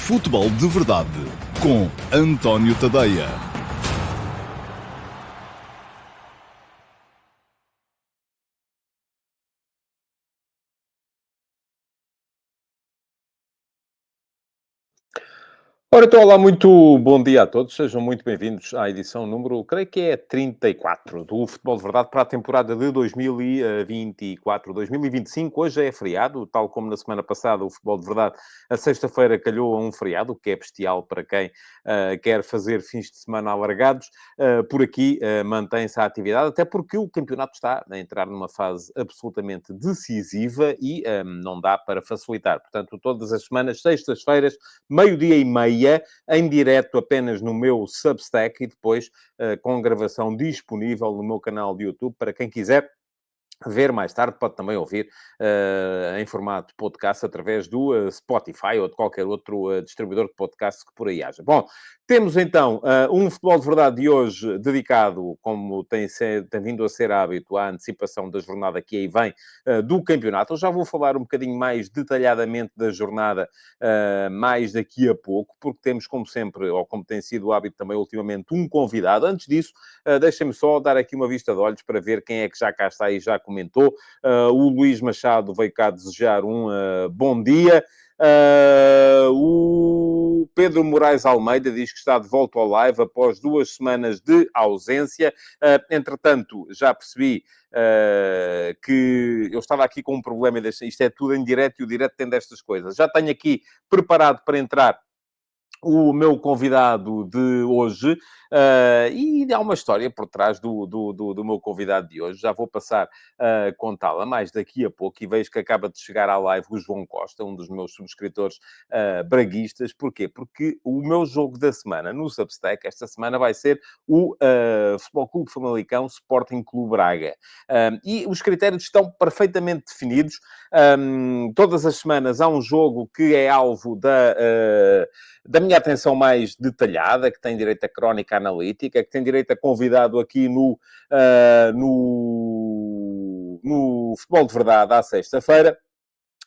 Futebol de Verdade com António Tadeia. Ora, então, olá, muito bom dia a todos. Sejam muito bem-vindos à edição número, creio que é 34 do Futebol de Verdade para a temporada de 2024-2025. Hoje é feriado, tal como na semana passada o Futebol de Verdade, a sexta-feira calhou a um feriado, o que é bestial para quem quer fazer fins de semana alargados. Por aqui mantém-se a atividade, até porque o campeonato está a entrar numa fase absolutamente decisiva e não dá para facilitar. Portanto, todas as semanas, sextas-feiras, meio-dia e meia, em direto apenas no meu Substack e depois com gravação disponível no meu canal de YouTube para quem quiser ver mais tarde. Pode também ouvir em formato podcast através do Spotify ou de qualquer outro distribuidor de podcast que por aí haja. Bom, temos então um Futebol de Verdade de hoje dedicado, como tem vindo a ser hábito, à antecipação da jornada que aí vem do campeonato. Eu já vou falar um bocadinho mais detalhadamente da jornada mais daqui a pouco, porque temos, como sempre, ou como tem sido o hábito também ultimamente, um convidado. Antes disso, deixem-me só dar aqui uma vista de olhos para ver quem é que já cá está e já comentou. O Luís Machado veio cá desejar um bom dia. O Pedro Moraes Almeida diz que está de volta ao live após 2 semanas de ausência. Entretanto, já percebi que eu estava aqui com um problema, isto é tudo em direto e o direto tem destas coisas. Já tenho aqui preparado para entrar o meu convidado de hoje, e há uma história por trás do meu convidado de hoje. Já vou passar a contá-la mais daqui a pouco e vejo que acaba de chegar à live o João Costa, um dos meus subscritores braguistas. Porquê? Porque o meu jogo da semana no Substack, esta semana, vai ser o Futebol Clube Famalicão Sporting Clube Braga. E os critérios estão perfeitamente definidos. Todas as semanas há um jogo que é alvo da minha atenção mais detalhada, que tem direito a crónica analítica, que tem direito a convidado aqui no Futebol de Verdade à sexta-feira.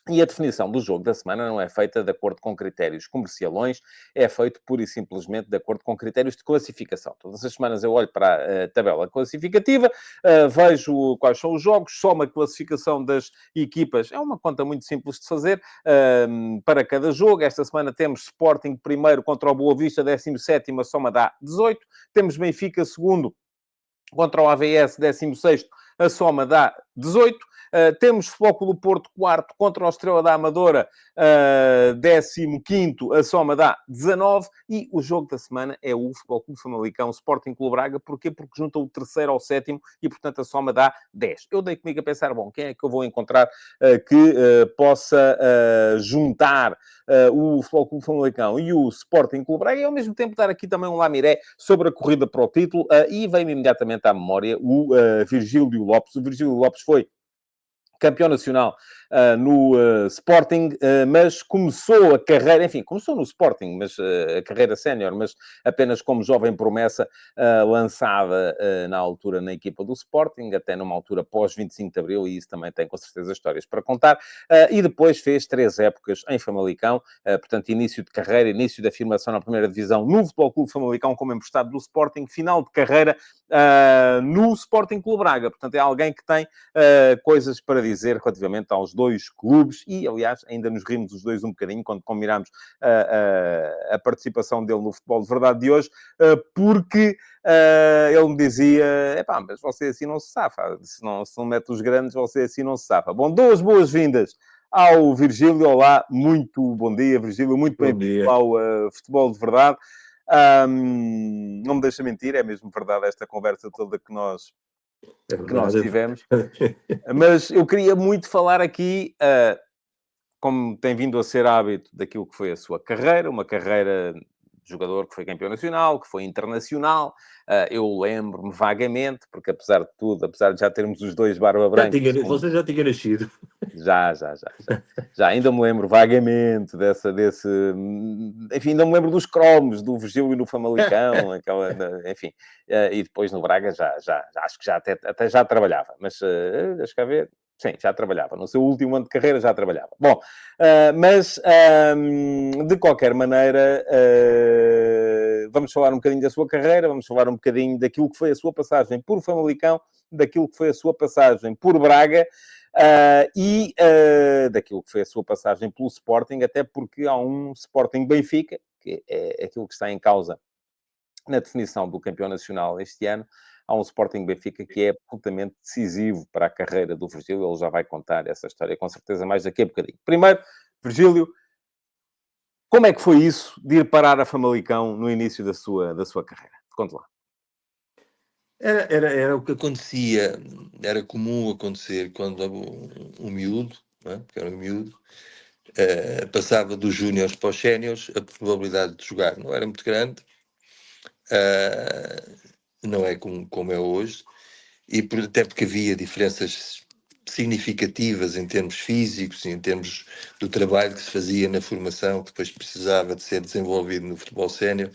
E a definição do jogo da semana não é feita de acordo com critérios comercialões, é feito pura e simplesmente de acordo com critérios de classificação. Todas as semanas eu olho para a tabela classificativa, vejo quais são os jogos, somo a classificação das equipas. É uma conta muito simples de fazer para cada jogo. Esta semana temos Sporting primeiro contra o Boa Vista, 17º, a soma dá 18. Temos Benfica segundo contra o AVS, 16º, a soma dá 18. Temos Futebol Clube do Porto, quarto, contra o Estrela da Amadora, 15º, a soma dá 19. E o jogo da semana é o Futebol Clube Famalicão Sporting Clube Braga. Porquê? Porque junta o terceiro ao sétimo e, portanto, a soma dá 10. Eu dei comigo a pensar, bom, quem é que eu vou encontrar que possa juntar o Futebol Clube Famalicão e o Sporting Clube Braga, e ao mesmo tempo dar aqui também um lamiré sobre a corrida para o título, e veio-me imediatamente à memória o Virgílio Lopes. O Virgílio Lopes foi campeão nacional no Sporting, mas começou a carreira, enfim, começou no Sporting, mas a carreira sénior, mas apenas como jovem promessa, lançada na altura na equipa do Sporting, até numa altura pós 25 de Abril, e isso também tem com certeza histórias para contar, e depois fez 3 épocas em Famalicão, portanto, início de carreira, início da afirmação na primeira divisão no Futebol Clube Famalicão como emprestado do Sporting, final de carreira no Sporting Clube Braga. Portanto, é alguém que tem coisas para dizer relativamente aos dois clubes e, aliás, ainda nos rimos os dois um bocadinho quando combinámos a participação dele no Futebol de Verdade de hoje, porque ele me dizia, epá, mas você assim não se safa, se não mete os grandes, você assim não se safa. Bom, duas boas-vindas ao Virgílio. Olá, muito bom dia, Virgílio, muito Bom bem-vindo dia. ao Futebol de Verdade. Não me deixa mentir, é mesmo verdade esta conversa toda que nós É tivemos. verdade. Mas eu queria muito falar aqui, como tem vindo a ser hábito, daquilo que foi a sua carreira, uma carreira de jogador que foi campeão nacional, que foi internacional. Eu lembro-me vagamente, porque apesar de tudo, apesar de já termos os dois barba branca, Você já tinha nascido. já. Ainda me lembro vagamente enfim, ainda me lembro dos cromos do Virgílio no Famalicão, enfim. E depois no Braga acho que já até já trabalhava. Mas, deixa cá ver, Sim, já trabalhava. No seu último ano de carreira já trabalhava. Bom, mas, de qualquer maneira, vamos falar um bocadinho da sua carreira, vamos falar um bocadinho daquilo que foi a sua passagem por Famalicão, daquilo que foi a sua passagem por Braga, daquilo que foi a sua passagem pelo Sporting, até porque há um Sporting Benfica, que é aquilo que está em causa na definição do campeão nacional este ano. Há um Sporting Benfica que é absolutamente decisivo para a carreira do Virgílio. Ele já vai contar essa história, com certeza, mais daqui a bocadinho. Primeiro, Virgílio, como é que foi isso de ir parar a Famalicão no início da sua carreira? Conte lá. Era o que acontecia, era comum acontecer quando um miúdo, não é? Porque era um miúdo, passava dos júniores para os séniores, a probabilidade de jogar não era muito grande, não é como é hoje, até porque havia diferenças significativas em termos físicos e em termos do trabalho que se fazia na formação, que depois precisava de ser desenvolvido no futebol sénior.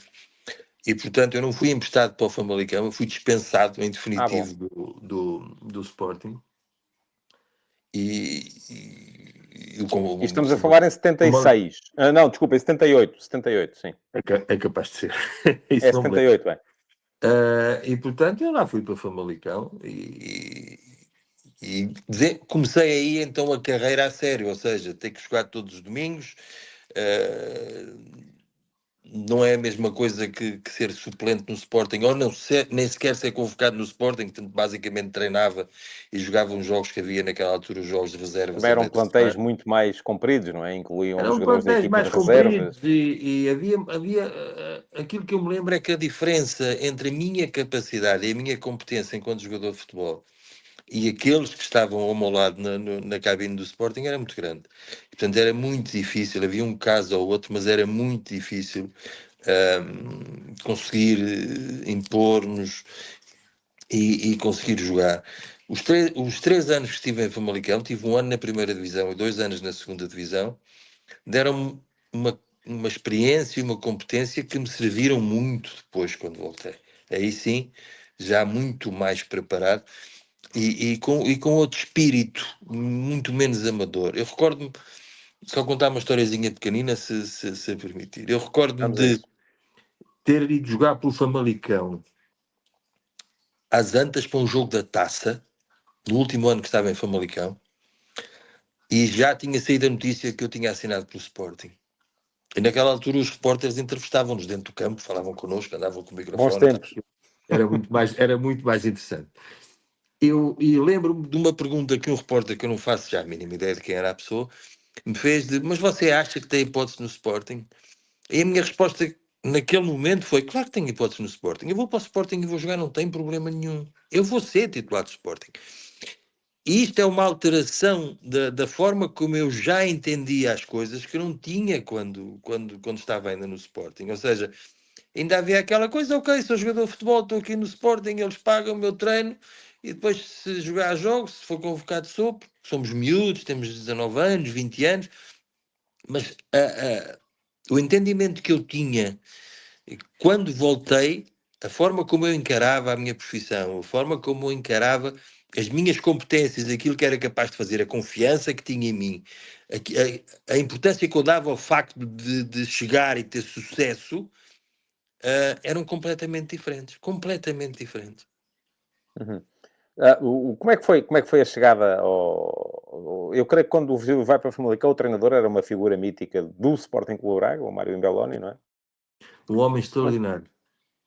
E, portanto, eu não fui emprestado para o Famalicão, eu fui dispensado em definitivo do Sporting. E estamos a falar em 76. Não, desculpa, em 78. 78, sim. É capaz de ser. Isso É não me 78, lembro. E, portanto, eu lá fui para o Famalicão comecei aí, então, a carreira a sério. Ou seja, ter que jogar todos os domingos. Não é a mesma coisa que ser suplente no Sporting, ou nem sequer ser convocado no Sporting, portanto, basicamente treinava e jogava uns jogos que havia naquela altura, os jogos de reservas. Também eram plantéis muito mais compridos, não é? Incluíam Eram jogadores da plantéis equipa de mais reservas. compridos e havia aquilo que eu me lembro é que a diferença entre a minha capacidade e a minha competência enquanto jogador de futebol e aqueles que estavam ao meu lado na cabine do Sporting era muito grande. Portanto, era muito difícil, havia um caso ou outro, mas era muito difícil conseguir impor-nos e conseguir jogar. Os 3 anos que estive em Famalicão, tive 1 ano na primeira divisão e 2 anos na segunda divisão, deram-me uma experiência e uma competência que me serviram muito depois quando voltei. Aí sim, já muito mais preparado e com outro espírito, muito menos amador. Eu recordo-me, só contar uma historiazinha pequenina, se permitir. Eu recordo-me Vamos a de isso. ter ido jogar pelo Famalicão às Antas para um jogo da Taça, no último ano que estava em Famalicão, e já tinha saído a notícia que eu tinha assinado pelo Sporting. E naquela altura os repórteres entrevistavam-nos dentro do campo, falavam connosco, andavam com o Bons microfone. tempos. Era muito mais interessante. E lembro-me de uma pergunta que um repórter, que eu não faço já a mínima ideia de quem era a pessoa, me fez mas você acha que tem hipótese no Sporting? E a minha resposta naquele momento foi, claro que tenho hipótese no Sporting. Eu vou para o Sporting e vou jogar, não tem problema nenhum. Eu vou ser titular do Sporting. E isto é uma alteração da forma como eu já entendia as coisas que eu não tinha quando estava ainda no Sporting. Ou seja, ainda havia aquela coisa, ok, sou jogador de futebol, estou aqui no Sporting, eles pagam o meu treino, e depois se jogar jogos, se for convocado sou, porque somos miúdos, temos 19 anos, 20 anos, mas o entendimento que eu tinha quando voltei, a forma como eu encarava a minha profissão, a forma como eu encarava as minhas competências, aquilo que era capaz de fazer, a confiança que tinha em mim, a importância que eu dava ao facto de chegar e ter sucesso, eram completamente diferentes. Completamente diferentes. Uhum. Como é que foi a chegada Eu creio que quando o Virgílio vai para o Famalicão, o treinador era uma figura mítica do Sporting Clube Braga, o Mário Imbelloni, não é? Um homem extraordinário.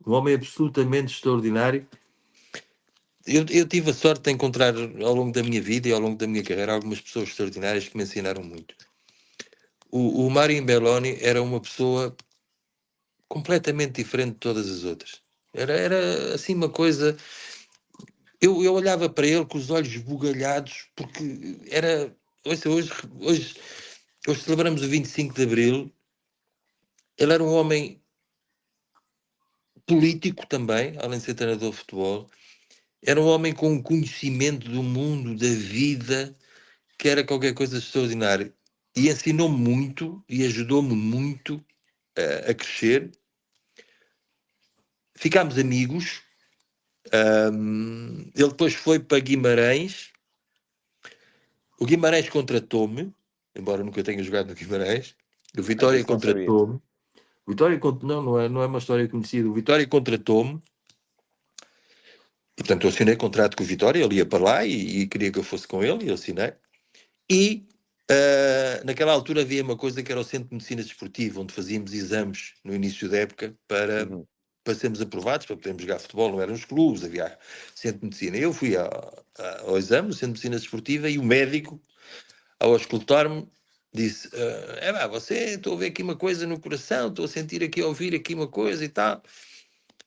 Um homem absolutamente extraordinário. Eu tive a sorte de encontrar ao longo da minha vida e ao longo da minha carreira algumas pessoas extraordinárias que me ensinaram muito. O Mário Imbelloni era uma pessoa completamente diferente de todas as outras. Era assim uma coisa. Eu olhava para ele com os olhos esbugalhados, porque era. Hoje celebramos o 25 de Abril. Ele era um homem político também, além de ser treinador de futebol. Era um homem com um conhecimento do mundo, da vida, que era qualquer coisa extraordinário. E ensinou-me muito e ajudou-me muito a crescer. Ficámos amigos. Ele depois foi para Guimarães O Guimarães contratou-me, embora nunca tenha jogado no Guimarães. O Vitória Isso não sabia. contratou-me. O Vitória não é uma história conhecida. O Vitória contratou-me. Portanto, eu assinei contrato com o Vitória, ele ia para lá e queria que eu fosse com ele, e eu assinei. E naquela altura havia uma coisa que era o Centro de Medicina Desportiva, onde fazíamos exames no início da época para sermos aprovados, para podermos jogar futebol, não eram os clubes, havia Centro de Medicina. Eu fui ao exame, no Centro de Medicina Desportiva, e o médico, ao auscultar-me, disse, estou a ver aqui uma coisa no coração, estou a sentir aqui, a ouvir aqui uma coisa e tal.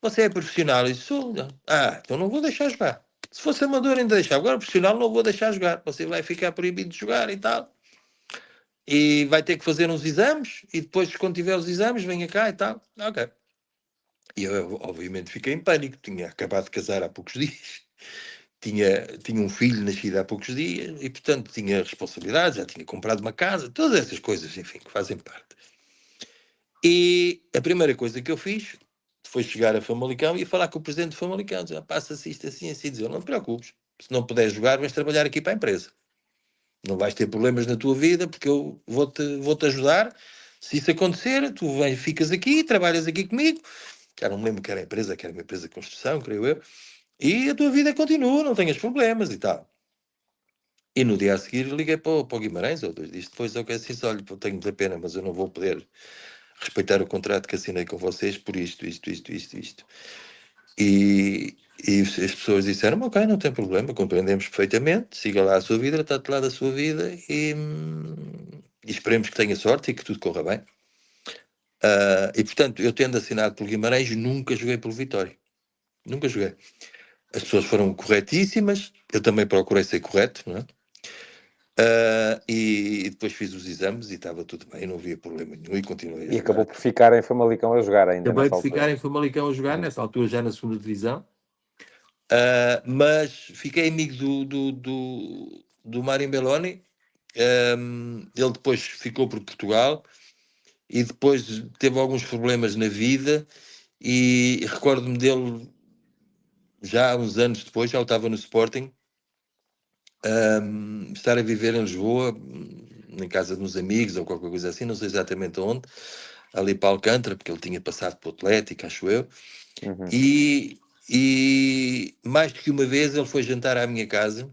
Você é profissional? Eu disse, sou. Então não vou deixar jogar. Se fosse amador ainda deixava. Agora profissional não vou deixar jogar. Você vai ficar proibido de jogar e tal. E vai ter que fazer uns exames. E depois, quando tiver os exames, venha cá e tal. Ok. E eu, obviamente, fiquei em pânico. Tinha acabado de casar há poucos dias. Tinha um filho nascido há poucos dias. E, portanto, tinha responsabilidades. Já tinha comprado uma casa. Todas essas coisas, enfim, que fazem parte. E a primeira coisa que eu fiz foi chegar a Famalicão e falar com o presidente de Famalicão. Dizer, passa-se isto assim, assim. Dizer, não te preocupes. Se não puderes jogar, vais trabalhar aqui para a empresa. Não vais ter problemas na tua vida, porque eu vou-te ajudar. Se isso acontecer, tu ficas aqui, trabalhas aqui comigo. Já não me lembro que era a empresa, que era uma empresa de construção, creio eu. E a tua vida continua, não tenhas problemas e tal. E no dia a seguir liguei para o Guimarães, ou 2 dias depois, eu disse assim, olha, tenho muita pena, mas eu não vou poder respeitar o contrato que assinei com vocês por isto. E as pessoas disseram, ok, não tem problema, compreendemos perfeitamente, siga lá a sua vida, trate lá da sua vida e esperemos que tenha sorte e que tudo corra bem. E portanto, eu tendo assinado pelo Guimarães, nunca joguei pelo Vitória. Nunca joguei. As pessoas foram corretíssimas, eu também procurei ser correto, não é? E depois fiz os exames e estava tudo bem, não havia problema nenhum e continuei a E jogar. acabou por ficar em Famalicão a jogar ainda Acabei nessa de ficar altura. em Famalicão a jogar, nessa altura já na segunda divisão. Mas fiquei amigo do Mário Belloni. Ele depois ficou por Portugal e depois teve alguns problemas na vida e recordo-me dele já uns anos depois, já estava no Sporting, estar a viver em Lisboa, em casa de uns amigos ou qualquer coisa assim, não sei exatamente onde, ali para Alcântara, porque ele tinha passado para o Atlético, acho eu. E mais do que uma vez ele foi jantar à minha casa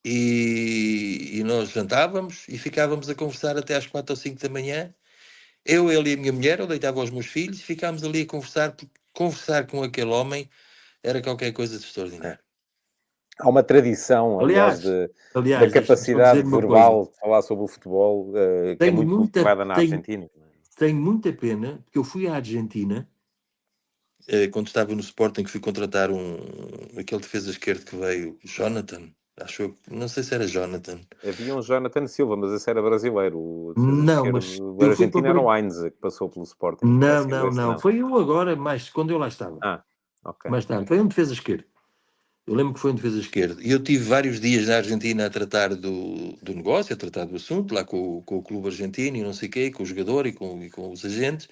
e nós jantávamos e ficávamos a conversar até às 4 ou 5 da manhã. Ele e a minha mulher, eu deitava aos meus filhos e ficámos ali a conversar, porque conversar com aquele homem era qualquer coisa de extraordinário. Há uma tradição, aliás, da deixa-me só capacidade dizer uma coisa. verbal de falar sobre o futebol, que é muito cultivada na Argentina. Tenho muita pena, porque eu fui à Argentina, quando estava no Sporting, que fui contratar aquele defesa esquerdo que veio, Jonathan, acho eu, não sei se era Jonathan. Havia um Jonathan Silva, mas esse era brasileiro. O Não, mas o argentino era o Heinz, que passou pelo Sporting. Não. Foi eu agora, quando eu lá estava. Ok. Mais tarde, foi um defesa esquerdo. Eu lembro que foi um defesa esquerdo. E eu tive vários dias na Argentina a tratar do negócio, a tratar do assunto, lá com o clube argentino e não sei o quê, com o jogador e com os agentes.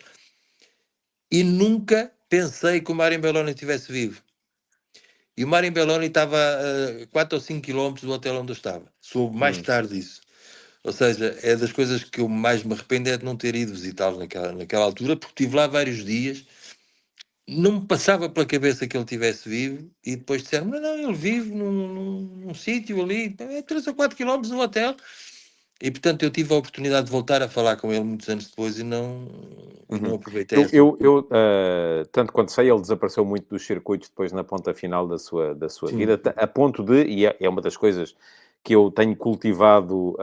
E nunca pensei que o Mário Belloni estivesse vivo. E o Mário Belloni estava a 4 ou 5 quilómetros do hotel onde eu estava. Soube mais tarde isso. Ou seja, é das coisas que eu mais me arrependo é de não ter ido visitá-lo naquela altura, porque estive lá vários dias, não me passava pela cabeça que ele estivesse vivo, e depois disseram, não, ele vive num sítio ali, 3 ou 4 quilómetros do hotel. E, portanto, eu tive a oportunidade de voltar a falar com ele muitos anos depois e não aproveitei. Tanto quanto sei, ele desapareceu muito dos circuitos depois na ponta final da sua vida, a ponto de, e é uma das coisas que eu tenho cultivado,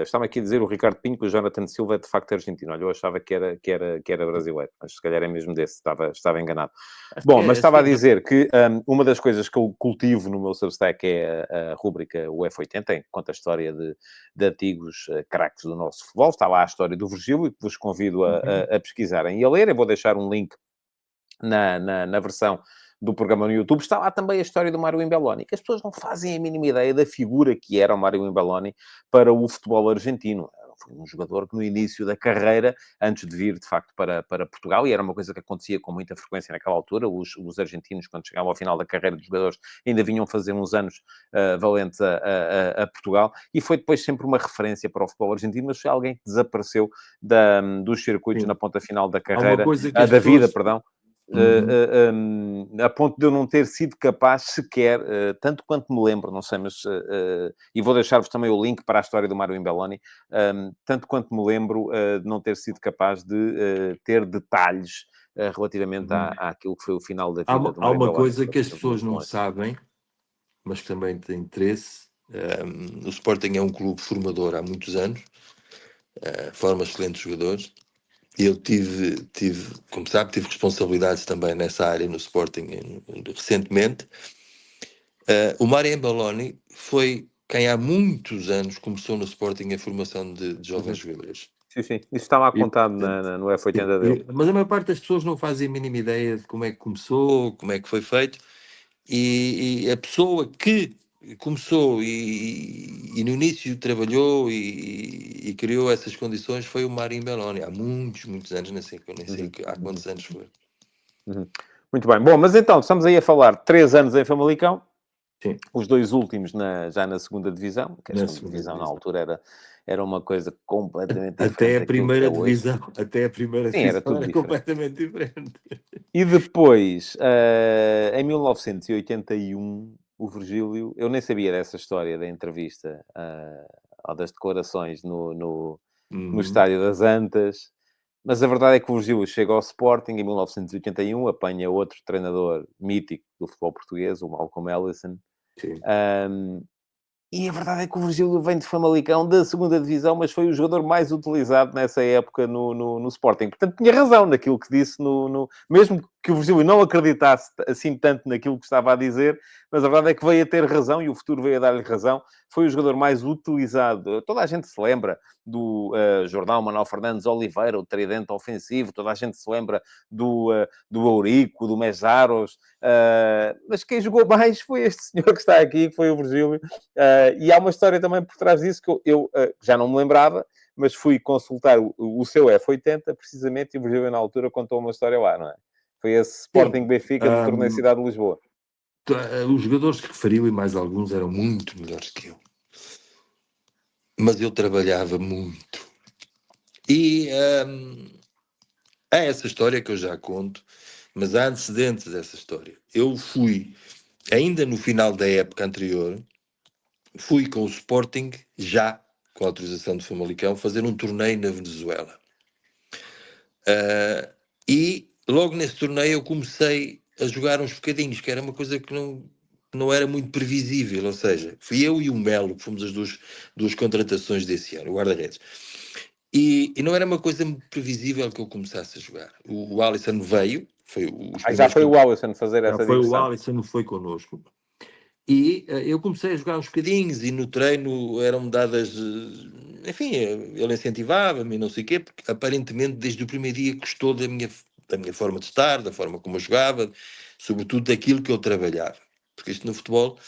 estava aqui a dizer o Ricardo Pinho que o Jonathan Silva é de facto argentino. Olha, eu achava que era brasileiro, mas se calhar é mesmo desse, estava enganado. Mas estava a dizer que uma das coisas que eu cultivo no meu Substack é a rúbrica o F80, em que conta a história de antigos craques do nosso futebol. Está lá a história do Virgílio, que vos convido a pesquisarem e a ler. Eu vou deixar um link na versão do programa no YouTube. Está lá também a história do Mário Imbelloni, que as pessoas não fazem a mínima ideia da figura que era o Mário Imbelloni para o futebol argentino. Era um foi um jogador que no início da carreira, antes de vir de facto para Portugal, e era uma coisa que acontecia com muita frequência naquela altura, os argentinos, quando chegavam ao final da carreira dos jogadores, ainda vinham fazer uns anos valentes a Portugal, e foi depois sempre uma referência para o futebol argentino, mas foi alguém que desapareceu dos circuitos Sim. na ponta final da Há uma carreira, coisa que as da vida, pessoas... perdão. Uhum. A ponto de eu não ter sido capaz sequer, tanto quanto me lembro, não sei, mas e vou deixar-vos também o link para a história do Mário Imbelloni, tanto quanto me lembro de não ter sido capaz de ter detalhes relativamente àquilo que foi o final da Há vida uma, do há Mário uma Imbelloni, coisa que as esteve pessoas muito não longe. sabem, mas que também tem interesse. O Sporting é um clube formador há muitos anos, forma excelentes jogadores. Eu como sabe, tive responsabilidades também nessa área no Sporting recentemente. O Mário Imbelloni foi quem há muitos anos começou no Sporting a formação de jovens jogadores. Sim, sim. Isso está lá E, contado portanto, no F80 dele. mas a maior parte das pessoas não fazem a mínima ideia de como é que começou, como é que foi feito. E a pessoa que começou e no início trabalhou e criou essas condições foi o Mário Imbelloni, há muitos anos, nem sei há quantos anos foi. Muito bem. Bom, mas então, estamos aí a falar de 3 anos em Famalicão, Sim, os 2 últimos já na segunda divisão, que a na segunda segunda divisão na divisão. altura era uma coisa completamente Até diferente a daquilo que é primeira hoje. divisão, até a primeira Sim, era divisão tudo era diferente. completamente diferente. E depois, em 1981, o Virgílio, eu nem sabia dessa história da entrevista, ou das declarações no Estádio das Antas, mas a verdade é que o Virgílio chega ao Sporting em 1981, apanha outro treinador mítico do futebol português, o Malcolm Ellison, Sim. e a verdade é que o Virgílio vem de Famalicão, da segunda divisão, mas foi o jogador mais utilizado nessa época no Sporting. Portanto, tinha razão naquilo que disse mesmo que o Virgílio não acreditasse assim tanto naquilo que estava a dizer, mas a verdade é que veio a ter razão e o futuro veio a dar-lhe razão. Foi o jogador mais utilizado. Toda a gente se lembra do Jordão Manuel Fernandes Oliveira, o tridente ofensivo. Toda a gente se lembra do Eurico, do Mesaros. Mas quem jogou mais foi este senhor que está aqui, que foi o Virgílio. E há uma história também por trás disso que eu já não me lembrava, mas fui consultar o seu F80, precisamente, e o Virgílio na altura contou uma história lá, não é? Foi esse Sporting Benfica do torneio Cidade de Lisboa. Os jogadores que referiu e mais alguns eram muito melhores que eu. Mas eu trabalhava muito. E há essa história que eu já conto, mas há antecedentes dessa história. Eu fui, ainda no final da época anterior, fui com o Sporting, já com a autorização de Famalicão, fazer um torneio na Venezuela. E logo nesse torneio eu comecei a jogar uns bocadinhos, que era uma coisa que não era muito previsível, ou seja, fui eu e o Melo, que fomos as duas contratações desse ano, o guarda-redes. E não era uma coisa muito previsível que eu começasse a jogar. O Alisson veio, foi os Já primeiros foi o Alisson fazer já essa foi o digressão. Alisson, não foi connosco. E eu comecei a jogar uns bocadinhos e no treino eram-me dadas... enfim, ele incentivava-me e não sei o quê, porque aparentemente desde o primeiro dia gostou da minha forma de estar, da forma como eu jogava, sobretudo daquilo que eu trabalhava. Porque isto no futebol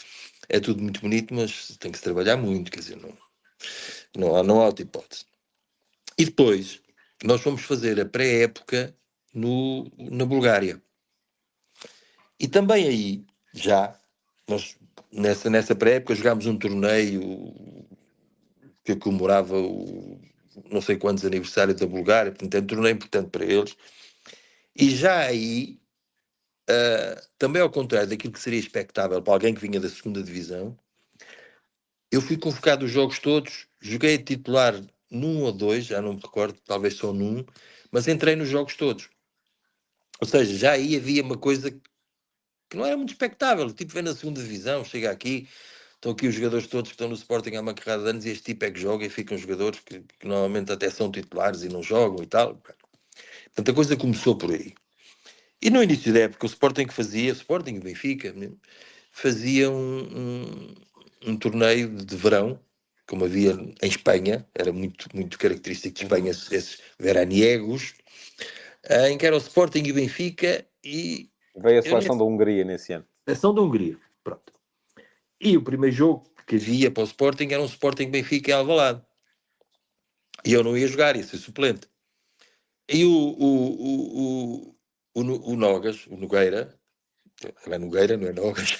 é tudo muito bonito, mas tem que se trabalhar muito, quer dizer, não há outra hipótese. E depois, nós fomos fazer a pré-época na Bulgária. E também aí, já, nós nessa pré-época jogámos um torneio que comemorava o não sei quantos aniversários da Bulgária, portanto é um torneio importante para eles. E já aí, também ao contrário daquilo que seria expectável para alguém que vinha da segunda divisão, eu fui convocado os jogos todos, joguei titular num ou dois, já não me recordo, talvez só num, mas entrei nos jogos todos. Ou seja, já aí havia uma coisa que não era muito expectável. Tipo, vem na segunda divisão, chega aqui, estão aqui os jogadores todos que estão no Sporting há uma carrada de anos e este tipo é que joga e ficam jogadores que normalmente até são titulares e não jogam e tal. Portanto, a coisa começou por aí. E no início da época, o Sporting e Benfica, fazia um torneio de verão, como havia em Espanha, era muito característico de Espanha, esses veraniegos, em que era o Sporting e o Benfica e Veio a eu seleção da Hungria nesse ano. seleção da Hungria, pronto. E o primeiro jogo que havia para o Sporting era um Sporting Benfica em Alvalade. E eu não ia jogar, ia ser suplente. E o Nogas, o Nogueira, ele é Nogueira, não é Nogas,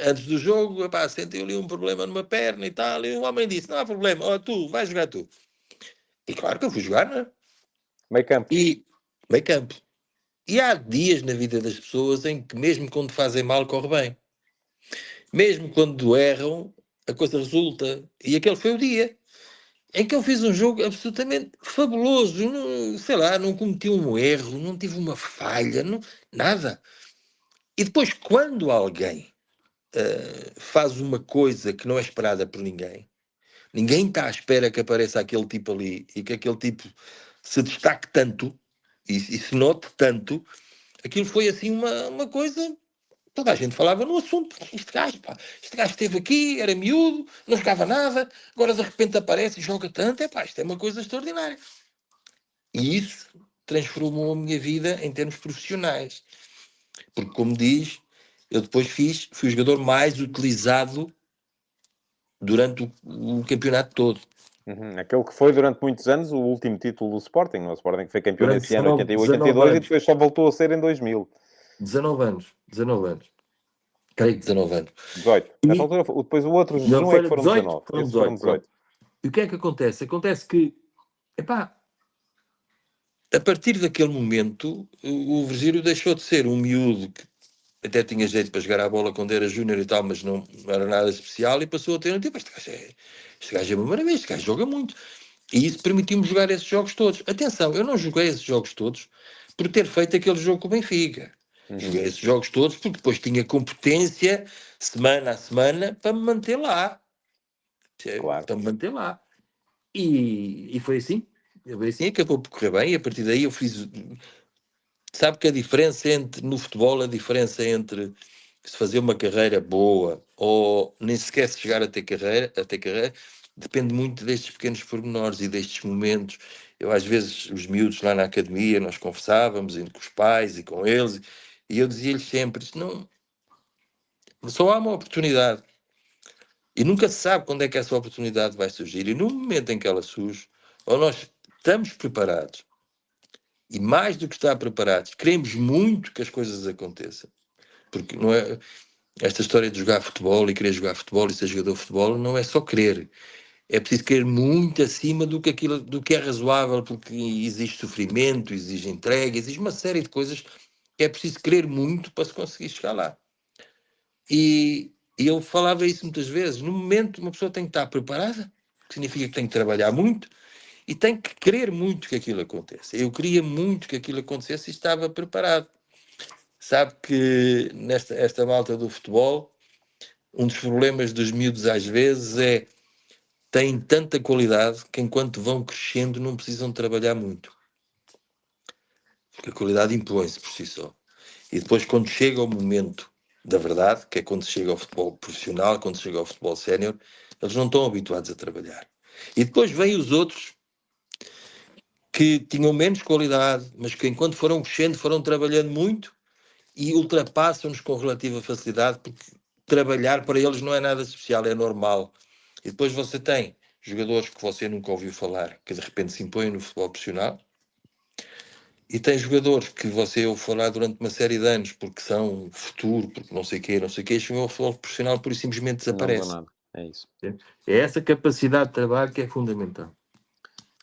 antes do jogo, epá, senti ali um problema numa perna e tal, e o homem disse, não há problema, ó, tu, vai jogar tu. E claro que eu fui jogar, não é? Meio campo. E meio campo. E há dias na vida das pessoas em que mesmo quando fazem mal, corre bem. Mesmo quando erram, a coisa resulta. E aquele foi o dia em que eu fiz um jogo absolutamente fabuloso. Não, sei lá, não cometi um erro, não tive uma falha, nada. E depois, quando alguém faz uma coisa que não é esperada por ninguém, ninguém está à espera que apareça aquele tipo ali e que aquele tipo se destaque tanto e se note tanto, aquilo foi assim uma coisa. Toda a gente falava no assunto. Este gajo, pá, este gajo esteve aqui, era miúdo, não jogava nada, agora de repente aparece e joga tanto. É pá, isto é uma coisa extraordinária. E isso transformou a minha vida em termos profissionais. Porque, como diz, eu depois fui o jogador mais utilizado durante o campeonato todo. Uhum. Aquele que foi durante muitos anos o último título do Sporting. O Sporting foi campeão Durante nesse ano, 19, 81, 19 82, e anos. depois só voltou a ser em 2000. 19 anos. 19 anos. Creio que 19 anos. 18. Nessa E altura, depois o outro não jejum é que foi foram 18? 19. Foram Esses foram 18, pronto. 18. E o que é que acontece? Acontece que, epá, a partir daquele momento, o Virgílio deixou de ser um miúdo que até tinha jeito para jogar a bola quando era júnior e tal, mas não era nada especial, e passou a ter um tipo, este gajo é uma maravilha, este gajo joga muito. E isso permitiu-me jogar esses jogos todos. Atenção, eu não joguei esses jogos todos por ter feito aquele jogo com o Benfica. Joguei esses jogos todos porque depois tinha competência, semana a semana, para me manter lá. Claro. Para me manter lá. E foi assim. Foi assim, acabou por correr bem, e a partir daí eu fiz. Sabe que a diferença entre, no futebol, a diferença entre se fazer uma carreira boa ou nem sequer se chegar a ter carreira, depende muito destes pequenos pormenores e destes momentos. Eu, às vezes, os miúdos lá na academia, nós conversávamos com os pais e com eles, e eu dizia-lhes sempre: isto não, só há uma oportunidade. E nunca se sabe quando é que essa oportunidade vai surgir. E no momento em que ela surge, ou nós estamos preparados, e mais do que estar preparados, queremos muito que as coisas aconteçam. Porque não é esta história de jogar futebol e querer jogar futebol e ser jogador de futebol, não é só querer. É preciso querer muito acima do que aquilo do que é razoável, porque existe sofrimento, exige entrega, exige uma série de coisas que é preciso querer muito para se conseguir chegar lá. E eu falava isso muitas vezes. No momento, uma pessoa tem que estar preparada, que significa que tem que trabalhar muito e tem que querer muito que aquilo aconteça. Eu queria muito que aquilo acontecesse e estava preparado. Sabe que esta malta do futebol, um dos problemas dos miúdos às vezes é têm tanta qualidade que enquanto vão crescendo não precisam trabalhar muito. Porque a qualidade impõe-se por si só. E depois quando chega o momento da verdade, que é quando chega ao futebol profissional, quando chega ao futebol sénior, eles não estão habituados a trabalhar. E depois vêm os outros que tinham menos qualidade, mas que enquanto foram crescendo foram trabalhando muito e ultrapassam-nos com relativa facilidade, porque trabalhar para eles não é nada especial, é normal. E depois você tem jogadores que você nunca ouviu falar, que de repente se impõem no futebol profissional, e tem jogadores que você ouve falar durante uma série de anos, porque são futuro, porque não sei o quê, e chegam ao futebol profissional por isso simplesmente Não mudou desaparece. nada. É isso. É essa capacidade de trabalho que é fundamental.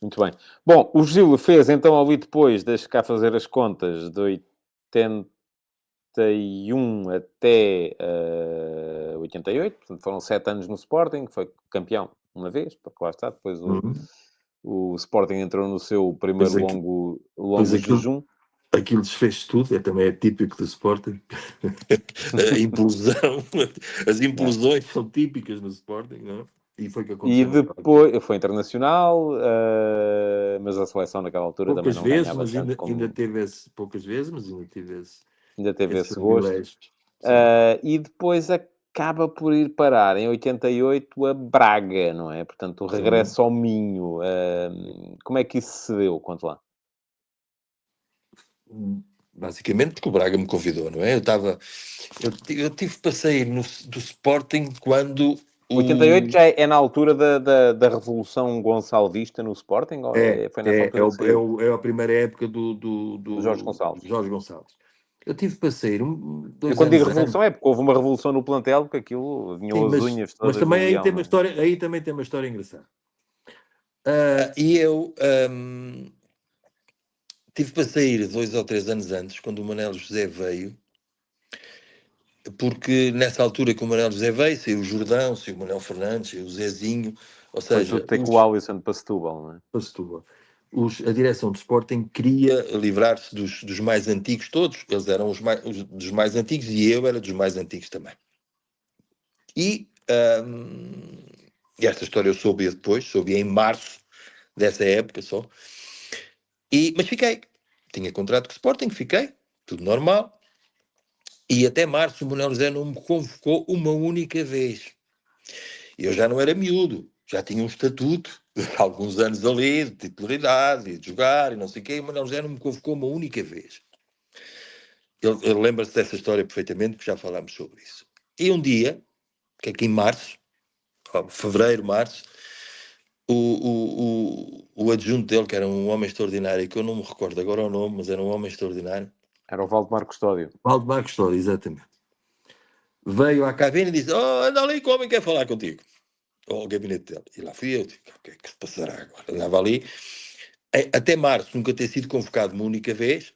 Muito bem. Bom, o Gil fez então ali depois, deixa cá fazer as contas, de 81 até 88, portanto foram 7 anos no Sporting, foi campeão uma vez, porque lá está, depois o Sporting entrou no seu primeiro Pois longo aquilo, jejum. aquilo desfez tudo, também é típico do Sporting. A implosão, as implosões são típicas no Sporting, não é? E foi o que E aconteceu naquela altura. depois foi internacional, mas a seleção naquela altura também Poucas não vezes, ganhava mas tanto ainda como teve esse, poucas vezes, mas ainda teve ainda teve esse esse gosto. privilégio. Sim. E depois acaba por ir parar em 88 a Braga, não é? Portanto, o Sim. regresso ao Minho. Como é que isso se deu? Conte lá. Basicamente porque o Braga me convidou, não é? Eu tive para sair do Sporting quando 88 já é na altura da Revolução Gonçalvista no Sporting? Ou foi nessa altura que saiu? É a primeira época Do Jorge Gonçalves. do Jorge Gonçalves. Eu tive para sair Eu 2 quando digo anos antes. revolução é porque houve uma revolução no plantel, porque aquilo vinham as unhas Mas todas também do aí leão, tem não uma é? história, aí também tem uma história engraçada. E eu tive para sair 2 ou 3 anos antes, quando o Manuel José veio, porque nessa altura que o Manuel José veio, saiu o Jordão, saiu o Manuel Fernandes, saiu o Zezinho, ou Foi tudo seja, ter com o Alisson para Setúbal, não é? para Setúbal. A direção do Sporting queria livrar-se dos mais antigos todos, eles eram dos mais antigos e eu era dos mais antigos também. E esta história eu soube depois, soube em março dessa época só. Mas fiquei. Tinha contrato com o Sporting, fiquei. Tudo normal. E até março o Manuel José não me convocou uma única vez. E eu já não era miúdo. Já tinha um estatuto de alguns anos ali, de titularidade, de jogar e não sei o quê. E o Manuel José não me convocou uma única vez. Ele lembra-se dessa história perfeitamente, porque já falámos sobre isso. E um dia, que é aqui em março, fevereiro, março, o adjunto dele, que era um homem extraordinário, que eu não me recordo agora o nome, mas era um homem extraordinário. Era o Valdemar Custódio. Valdemar Custódio, exatamente. Veio à cabine e disse: "Oh, anda ali que o homem quer falar contigo." Ao gabinete dele. E lá fui eu, digo: "O que é que se passará agora?" Andava ali. Até março nunca ter sido convocado uma única vez,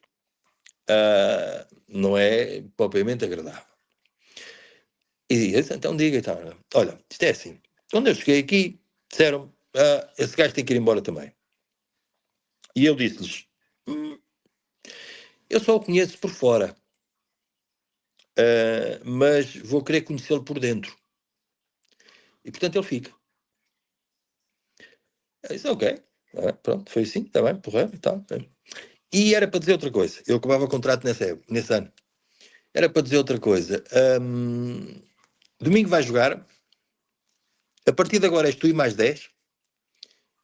não é propriamente agradável. E disse: "Então diga, então, olha, isto é assim. Quando eu cheguei aqui, disseram: esse gajo tem que ir embora também." E eu disse-lhes: "Eu só o conheço por fora, mas vou querer conhecê-lo por dentro." E portanto ele fica. Eu disse: "Ok." Pronto, foi assim, está bem, porra, e tal. E era para dizer outra coisa. Eu acabava o contrato nesse ano. Era para dizer outra coisa. Domingo vai jogar. A partir de agora és tu e mais 10.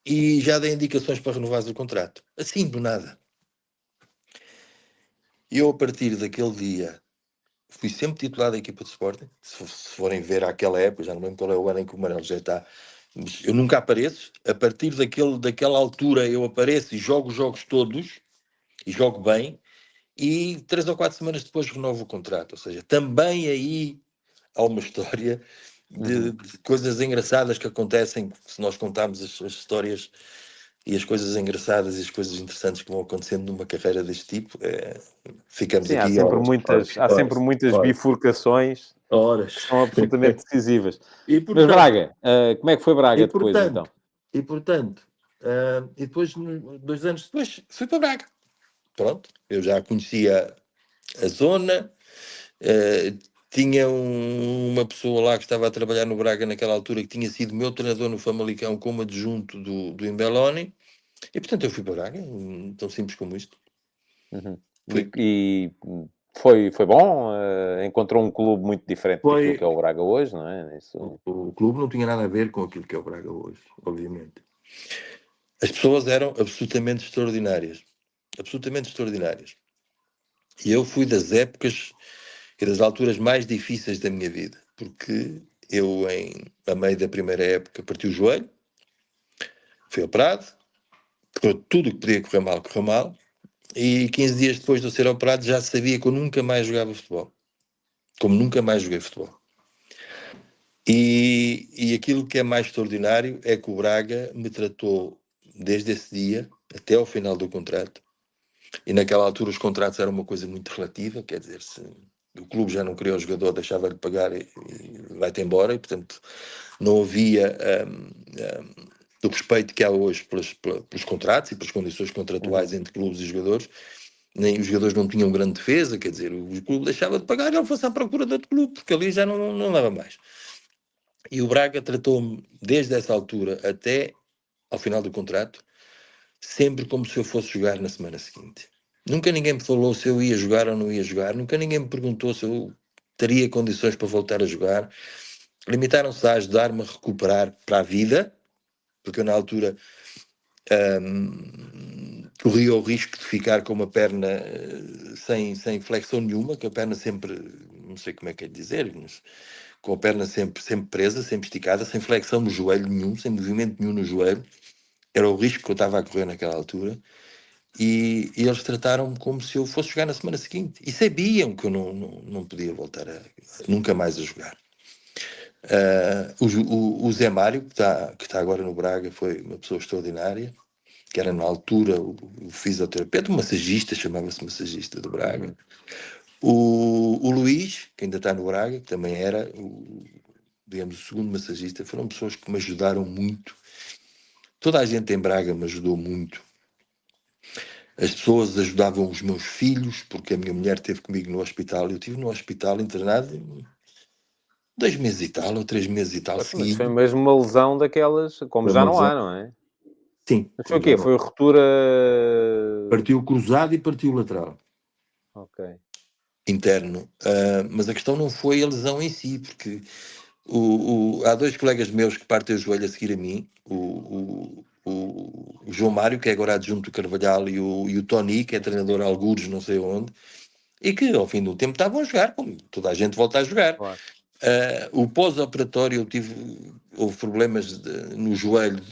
E já dei indicações para renovares o contrato. Assim, do nada. E eu, a partir daquele dia, fui sempre titular da equipa de Sporting. Se forem ver àquela época, já não lembro qual é o ano em que o Manuel já está. Mas eu nunca apareço. A partir daquela altura, eu apareço e jogo os jogos todos. E jogo bem. E 3 ou 4 semanas depois renovo o contrato. Ou seja, também aí há uma história de coisas engraçadas que acontecem, se nós contarmos as histórias e as coisas engraçadas e as coisas interessantes que vão acontecendo numa carreira deste tipo, ficamos Sim, aqui horas, há sempre muitas horas, bifurcações que horas. são absolutamente decisivas. E Mas portanto, Braga, como é que foi Braga e depois, então? portanto, e portanto, e depois, 2 anos depois, fui para Braga. Pronto, eu já conhecia a zona. Tinha uma pessoa lá que estava a trabalhar no Braga naquela altura, que tinha sido meu treinador no Famalicão como adjunto do Embeloni, e portanto eu fui para Braga, tão simples como isto. Uhum. Fui. Foi bom? Encontrou um clube muito diferente daquilo que é Foi, o Braga hoje, não é? Isso... o clube não tinha nada a ver com aquilo que é o Braga hoje, obviamente. As pessoas eram absolutamente extraordinárias. Absolutamente extraordinárias. E eu fui das épocas e das alturas mais difíceis da minha vida, porque eu, a meio da primeira época, parti o joelho, fui operado, tudo o que podia correr mal, correu mal, e 15 dias depois de eu ser operado já sabia que eu nunca mais jogava futebol. Como nunca mais joguei futebol. E aquilo que é mais extraordinário é que o Braga me tratou desde esse dia até ao final do contrato. E naquela altura os contratos eram uma coisa muito relativa, quer dizer, se o clube já não queria o jogador, deixava-lhe pagar e vai-te embora, e portanto não havia o respeito que há hoje pelos contratos e pelas condições contratuais entre clubes e jogadores. Nem os jogadores não tinham grande defesa, quer dizer, o clube deixava de pagar e ele fosse à procura de outro clube, porque ali já não dava mais. E o Braga tratou-me, desde essa altura até ao final do contrato, sempre como se eu fosse jogar na semana seguinte. Nunca ninguém me falou se eu ia jogar ou não ia jogar, nunca ninguém me perguntou se eu teria condições para voltar a jogar. Limitaram-se a ajudar-me a recuperar para a vida, porque eu na altura corria o risco de ficar com uma perna sem flexão nenhuma, que a perna sempre, não sei como é que é de dizer, mas com a perna sempre presa, sempre esticada, sem flexão no joelho nenhum, sem movimento nenhum no joelho. Era o risco que eu estava a correr naquela altura. E eles trataram-me como se eu fosse jogar na semana seguinte. E sabiam que eu não podia voltar nunca mais a jogar. O Zé Mário, que está agora no Braga, foi uma pessoa extraordinária, que era na altura o fisioterapeuta, o massagista, chamava-se massagista do Braga. O Luís, que ainda está no Braga, que também era digamos, o segundo massagista. Foram pessoas que me ajudaram muito. Toda a gente em Braga me ajudou muito. As pessoas ajudavam os meus filhos, porque a minha mulher esteve comigo no hospital. Eu estive no hospital internado 2 meses e tal, ou 3 meses e tal Poxa, mas foi seguido. mesmo uma lesão daquelas, como Foi já uma não lesão. há, não é? Sim. Mas foi o quê? Foi ruptura... Partiu o cruzado e partiu o lateral. Ok. Interno. Mas a questão não foi a lesão em si, porque há 2 colegas meus que partem o joelho a seguir a mim, o João Mário, que é agora adjunto do Carvalhal, e o Tony, que é treinador algures, não sei onde, e que ao fim do tempo estavam a jogar, como toda a gente volta a jogar. Claro. O pós-operatório, houve problemas no joelho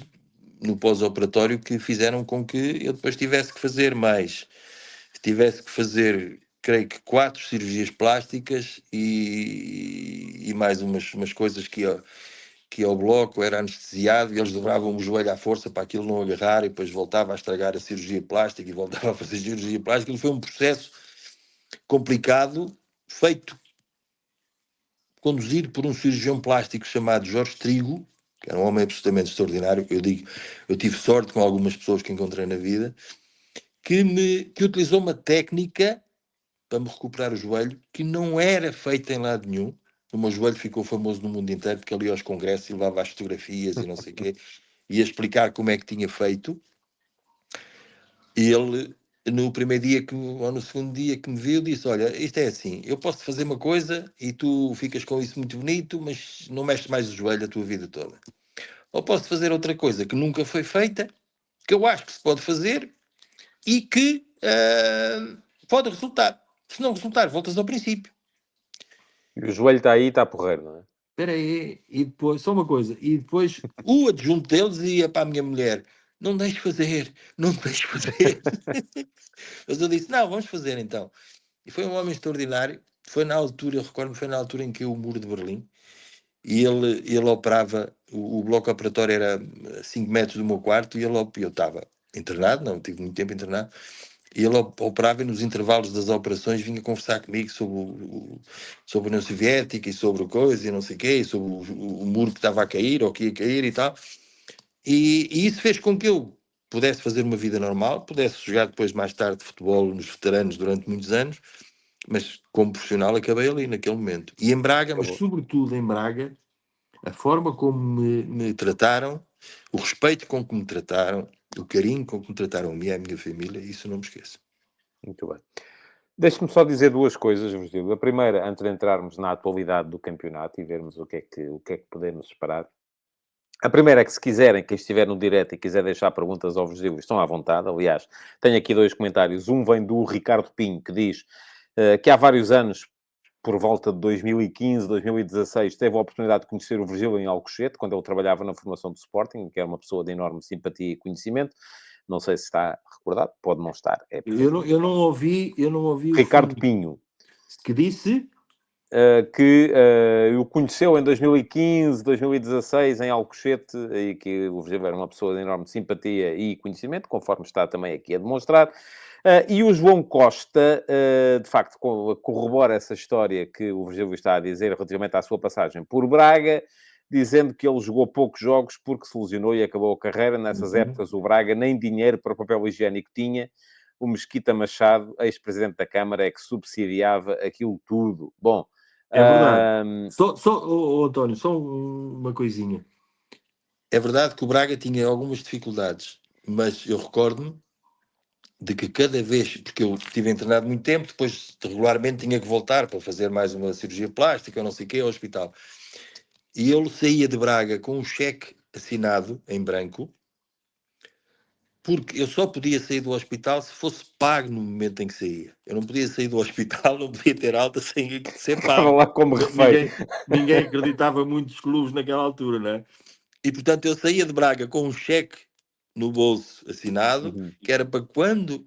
no pós-operatório que fizeram com que eu depois tivesse que fazer creio que 4 cirurgias plásticas e mais umas coisas que ao bloco era anestesiado e eles dobravam o joelho à força para aquilo não agarrar e depois voltava a estragar a cirurgia plástica e voltava a fazer cirurgia plástica. Foi um processo complicado, conduzido por um cirurgião plástico chamado Jorge Trigo, que era um homem absolutamente extraordinário. Eu tive sorte com algumas pessoas que encontrei na vida, que utilizou uma técnica para me recuperar o joelho que não era feita em lado nenhum. O meu joelho ficou famoso no mundo inteiro porque ele ia aos congressos e levava as fotografias e não sei o quê, ia explicar como é que tinha feito. E ele, no primeiro dia ou no segundo dia que me viu, disse: olha, isto é assim, eu posso fazer uma coisa e tu ficas com isso muito bonito, mas não mexes mais o joelho a tua vida toda. Ou posso fazer outra coisa que nunca foi feita, que eu acho que se pode fazer e que pode resultar. Se não resultar, voltas ao princípio. E o joelho está aí e está porreiro, não é? Espera aí, e depois, só uma coisa, e depois, O adjunto deles ia para a minha mulher: não deixes fazer, não deixes fazer. Mas eu disse: não, vamos fazer então. E foi um homem extraordinário. Foi na altura, eu recordo-me, foi na altura em que o muro de Berlim, e ele operava, o bloco operatório era a 5 metros do meu quarto, e eu estava internado, não tive muito tempo internado, e ele operava e nos intervalos das operações vinha conversar comigo sobre a União Soviética e sobre coisa e não sei o quê, e sobre o muro que estava a cair ou que ia cair e tal. E isso fez com que eu pudesse fazer uma vida normal, pudesse jogar depois mais tarde futebol nos veteranos durante muitos anos, mas como profissional acabei ali naquele momento. E em Braga, mas sobretudo em Braga, a forma como me trataram, o respeito com que me trataram, o carinho com que me trataram a mim e a minha família, isso não me esqueço. Muito bem. Deixe-me só dizer 2 coisas, Virgílio. A primeira, antes de entrarmos na atualidade do campeonato e vermos o que é que podemos esperar. A primeira é que, se quiserem, quem estiver no direto e quiser deixar perguntas ao Virgílio, estão à vontade. Aliás, tenho aqui 2 comentários. Um vem do Ricardo Pinho, que diz que há vários anos, por volta de 2015, 2016, teve a oportunidade de conhecer o Virgílio em Alcochete, quando ele trabalhava na formação do Sporting, que era uma pessoa de enorme simpatia e conhecimento. Não sei se está recordado, pode não estar. É eu não ouvi Ricardo o fim, Pinho, que disse... que o conheceu em 2015, 2016, em Alcochete, e que o Virgílio era uma pessoa de enorme simpatia e conhecimento, conforme está também aqui a demonstrar. E o João Costa, de facto, corrobora essa história que o Virgílio está a dizer relativamente à sua passagem por Braga, dizendo que ele jogou poucos jogos porque se lesionou e acabou a carreira. Nessas épocas, o Braga nem dinheiro para papel higiênico tinha. O Mesquita Machado, ex-presidente da Câmara, é que subsidiava aquilo tudo. Bom, É verdade. António, só uma coisinha. É verdade que o Braga tinha algumas dificuldades, mas eu recordo-me de que cada vez, porque eu estive internado muito tempo, depois regularmente tinha que voltar para fazer mais uma cirurgia plástica, ou não sei o quê, ao hospital. E eu saía de Braga com um cheque assinado em branco, porque eu só podia sair do hospital se fosse pago no momento em que saía. Eu não podia sair do hospital, não podia ter alta sem ser Estava pago. lá como refém. Ninguém acreditava muito nos clubes naquela altura, não é? E, portanto, eu saía de Braga com um cheque no bolso assinado, Uhum. que era para quando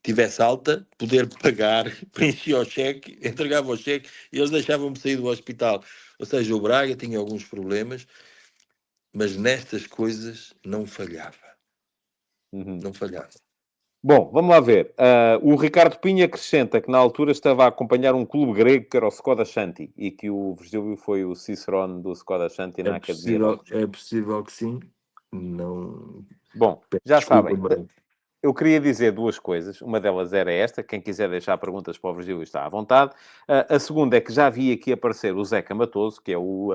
tivesse alta, poder pagar, preenchia o cheque, entregava o cheque e eles deixavam-me sair do hospital. Ou seja, o Braga tinha alguns problemas, mas nestas coisas não falhava. Uhum. Não falhava. Bom, vamos lá ver. O Ricardo Pinha acrescenta que na altura estava a acompanhar um clube grego que era o Skoda Shanti e que o Virgílio foi o Cicerone do Skoda Shanti na Academia de Augusto. É possível que sim. Não. Bom, Peço já desculpa, sabem. mas Eu queria dizer duas coisas. Uma delas era esta. Quem quiser deixar perguntas para o Virgílio está à vontade. A segunda é que já vi aqui aparecer o Zeca Matoso, que é o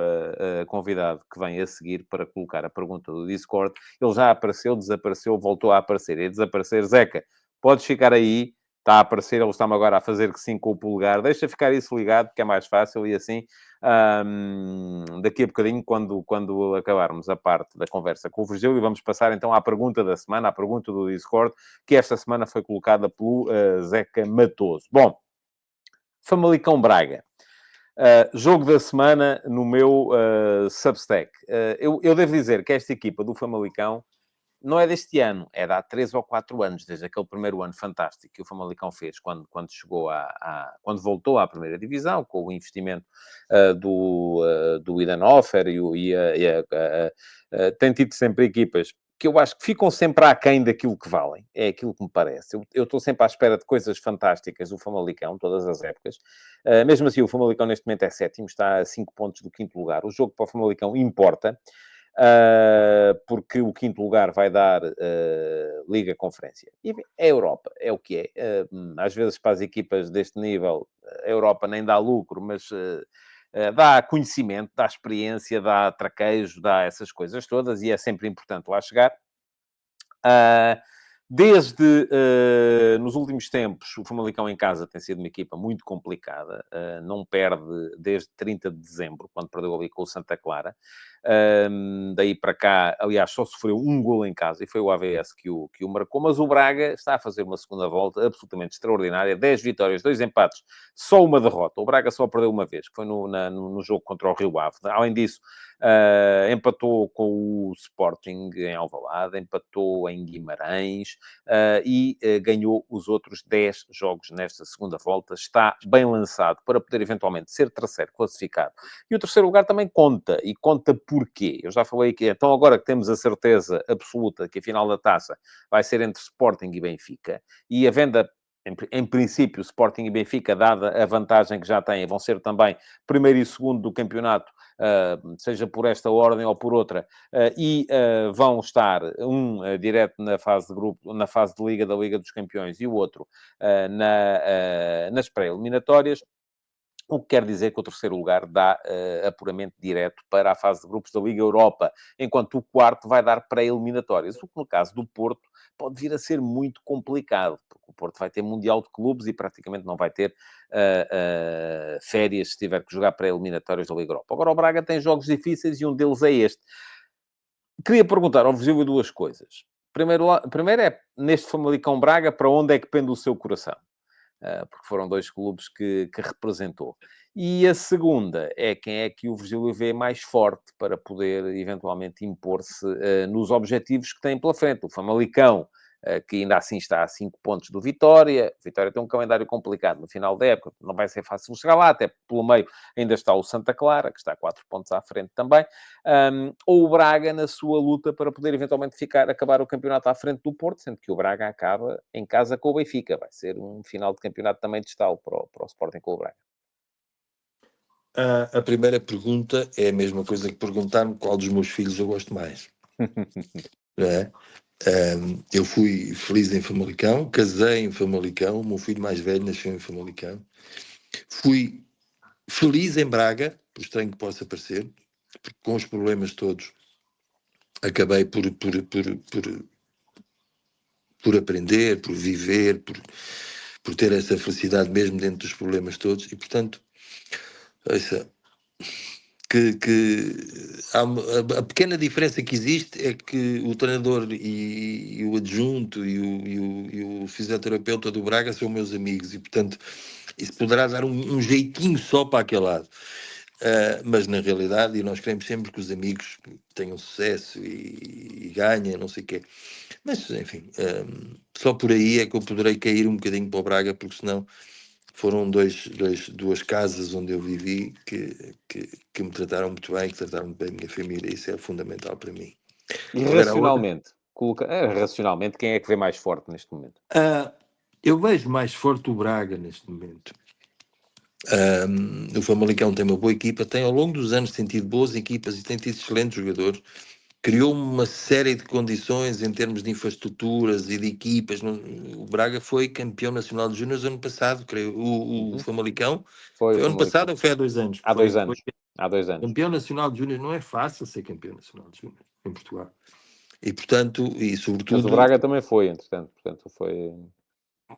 convidado que vem a seguir para colocar a pergunta do Discord. Ele já apareceu, desapareceu, voltou a aparecer. E a desaparecer, Zeca, podes ficar aí. Está a aparecer, ele está-me agora a fazer que sim com o polegar. Deixa ficar isso ligado, que é mais fácil. E assim, daqui a bocadinho, quando acabarmos a parte da conversa com o Virgílio, vamos passar então à pergunta da semana, à pergunta do Discord, que esta semana foi colocada pelo Zeca Matoso. Bom, Famalicão Braga. Jogo da semana no meu Substack. Eu devo dizer que esta equipa do Famalicão não é deste ano, é de há 3 ou 4 anos, desde aquele primeiro ano fantástico que o Famalicão fez quando chegou quando voltou à primeira divisão, com o investimento do Idanhofer tem tido sempre equipas que eu acho que ficam sempre aquém daquilo que valem. É aquilo que me parece. Eu estou sempre à espera de coisas fantásticas do Famalicão, todas as épocas. Mesmo assim, o Famalicão neste momento é sétimo, está a 5 pontos do quinto lugar. O jogo para o Famalicão importa. Porque o quinto lugar vai dar Liga Conferência. E é a Europa, é o que é. Às vezes para as equipas deste nível, a Europa nem dá lucro, mas dá conhecimento, dá experiência, dá traquejo, dá essas coisas todas, e é sempre importante lá chegar. Desde nos últimos tempos, o Famalicão em casa tem sido uma equipa muito complicada. Não perde desde 30 de dezembro, quando perdeu ali com o Santa Clara. Daí para cá, aliás, só sofreu um golo em casa e foi o AVS que o marcou. Mas o Braga está a fazer uma segunda volta absolutamente extraordinária. 10 vitórias, 2 empates, só uma derrota. O Braga só perdeu uma vez, que foi no jogo contra o Rio Ave. Além disso, empatou com o Sporting em Alvalade, empatou em Guimarães e ganhou os outros 10 jogos nesta segunda volta. Está bem lançado para poder eventualmente ser terceiro classificado. E o terceiro lugar também conta. E conta porquê? Eu já falei que então agora que temos a certeza absoluta que a final da taça vai ser entre Sporting e Benfica, e a venda em princípio, Sporting e Benfica, dada a vantagem que já têm, vão ser também primeiro e segundo do campeonato, seja por esta ordem ou por outra, e vão estar direto na fase de grupo, na fase de Liga da Liga dos Campeões, e o outro nas pré-eliminatórias. O que quer dizer que o terceiro lugar dá apuramento direto para a fase de grupos da Liga Europa, enquanto o quarto vai dar pré-eliminatórias, o que no caso do Porto pode vir a ser muito complicado, porque o Porto vai ter Mundial de Clubes e praticamente não vai ter férias se tiver que jogar pré-eliminatórias da Liga Europa. Agora o Braga tem jogos difíceis e um deles é este. Queria perguntar ao Virgílio duas coisas. Primeiro é, neste Famalicão Braga, para onde é que pende o seu coração? Porque foram 2 clubes que representou. E a segunda é quem é que o Virgílio vê mais forte para poder eventualmente impor-se nos objetivos que tem pela frente. O Famalicão, que ainda assim está a 5 pontos do Vitória. O Vitória tem um calendário complicado no final da época, não vai ser fácil chegar lá, até pelo meio ainda está o Santa Clara, que está 4 pontos à frente também. Ou o Braga na sua luta para poder eventualmente acabar o campeonato à frente do Porto, sendo que o Braga acaba em casa com o Benfica. Vai ser um final de campeonato também de estalo para o Sporting com o Braga. A primeira pergunta é a mesma coisa que perguntar-me qual dos meus filhos eu gosto mais. Não é? Eu fui feliz em Famalicão, casei em Famalicão, o meu filho mais velho nasceu em Famalicão. Fui feliz em Braga, por estranho que possa parecer, porque com os problemas todos acabei por aprender, por viver, por ter essa felicidade mesmo dentro dos problemas todos. E portanto, a pequena diferença que existe é que o treinador e o adjunto e o fisioterapeuta do Braga são meus amigos e, portanto, isso poderá dar um jeitinho só para aquele lado. Mas na realidade, e nós queremos sempre que os amigos tenham sucesso e ganhem, não sei o quê. Mas, enfim, só por aí é que eu poderei cair um bocadinho para o Braga, porque senão foram duas casas onde eu vivi que me trataram muito bem, que trataram muito bem a minha família. Isso é fundamental para mim. E Agora, a outra, racionalmente, quem é que vê mais forte neste momento? eu vejo mais forte o Braga neste momento. O Famalicão tem uma boa equipa, tem ao longo dos anos tem tido boas equipas e tem tido excelentes jogadores. Criou uma série de condições em termos de infraestruturas e de equipas. O Braga foi campeão nacional de júniores ano passado, creio. O Famalicão Foi o foi ano Famalicão. passado ou foi há 2 anos? Há 2 Foi anos. Há 2 anos. campeão nacional de júniores. Não é fácil ser campeão nacional de júniores em Portugal. E, portanto, e sobretudo... Mas o Braga também foi, entretanto. Portanto, foi...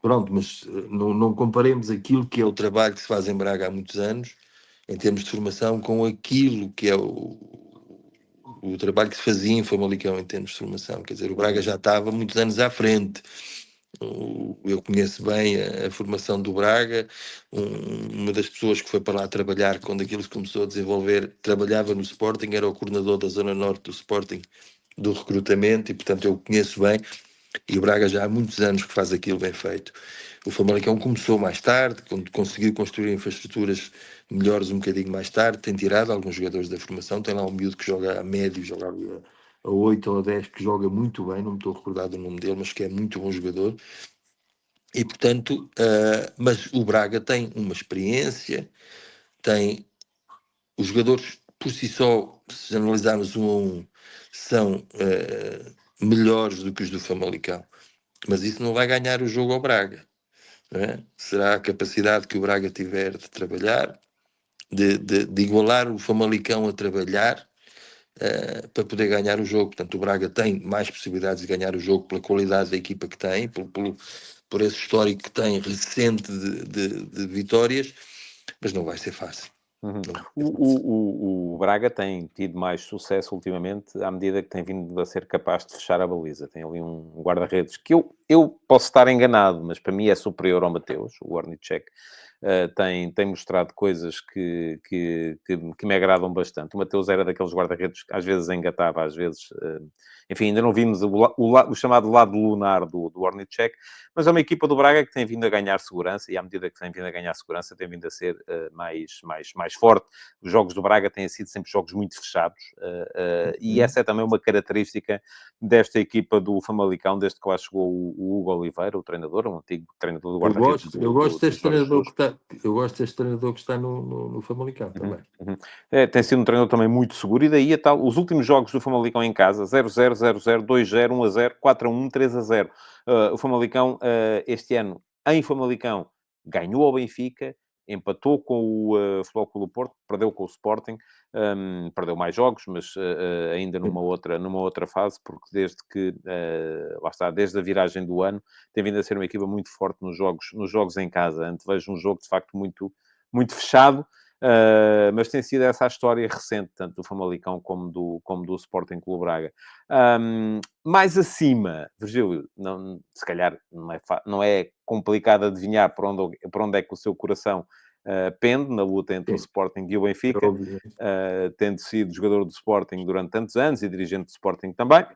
Pronto, mas não comparemos aquilo que é o trabalho que se faz em Braga há muitos anos, em termos de formação, com aquilo que é o trabalho que se fazia em Famalicão em termos de formação. Quer dizer, o Braga já estava muitos anos à frente. Eu conheço bem a formação do Braga. Uma das pessoas que foi para lá trabalhar quando aquilo se começou a desenvolver, trabalhava no Sporting, era o coordenador da Zona Norte do Sporting, do recrutamento, e portanto eu conheço bem. E o Braga já há muitos anos que faz aquilo bem feito. O Famalicão começou mais tarde, quando conseguiu construir infraestruturas melhores um bocadinho mais tarde, tem tirado alguns jogadores da formação, tem lá um miúdo que joga a médio, joga a 8 ou a 10, que joga muito bem, não me estou a recordar do nome dele, mas que é muito bom jogador. E portanto, mas o Braga tem uma experiência, tem os jogadores por si só, se analisarmos um a um, são melhores do que os do Famalicão. Mas isso não vai ganhar o jogo ao Braga. Não é? Será a capacidade que o Braga tiver de trabalhar, de igualar o Famalicão a trabalhar para poder ganhar o jogo. Portanto, o Braga tem mais possibilidades de ganhar o jogo pela qualidade da equipa que tem, por esse histórico que tem recente de vitórias, mas não vai ser fácil. Uhum. Não vai ser fácil. O Braga tem tido mais sucesso ultimamente à medida que tem vindo a ser capaz de fechar a baliza. Tem ali um guarda-redes que eu posso estar enganado, mas para mim é superior ao Mateus, o Ornicek. Tem mostrado coisas que me agradam bastante. O Mateus era daqueles guarda-redes que às vezes engatava, às vezes... enfim, ainda não vimos o chamado lado lunar do Ornicek, mas é uma equipa do Braga que tem vindo a ganhar segurança e à medida que tem vindo a ganhar segurança tem vindo a ser mais forte. Os jogos do Braga têm sido sempre jogos muito fechados e essa é também uma característica desta equipa do Famalicão, desde que lá chegou o Hugo Oliveira, o treinador, um antigo treinador do guarda-redes. Eu gosto deste treinador que está no Famalicão também. Tem sido um treinador também muito seguro e daí a tal, os últimos jogos do Famalicão em casa, 0-0, 0-0, 2-0, 1-0, 4-1, 3-0. O Famalicão, este ano, em Famalicão, ganhou ao Benfica, empatou com o Futebol Clube do Porto, perdeu com o Sporting, perdeu mais jogos, mas ainda numa outra fase, porque desde que, lá está, desde a viragem do ano, tem vindo a ser uma equipa muito forte nos jogos em casa. Antevejo um jogo, de facto, muito, muito fechado, mas tem sido essa a história recente, tanto do Famalicão como do Sporting Clube Braga. Mais acima, Virgílio, se calhar não é complicado adivinhar para onde é que o seu coração pende na luta entre o Sporting e o Benfica, tendo sido jogador do Sporting durante tantos anos e dirigente do Sporting também.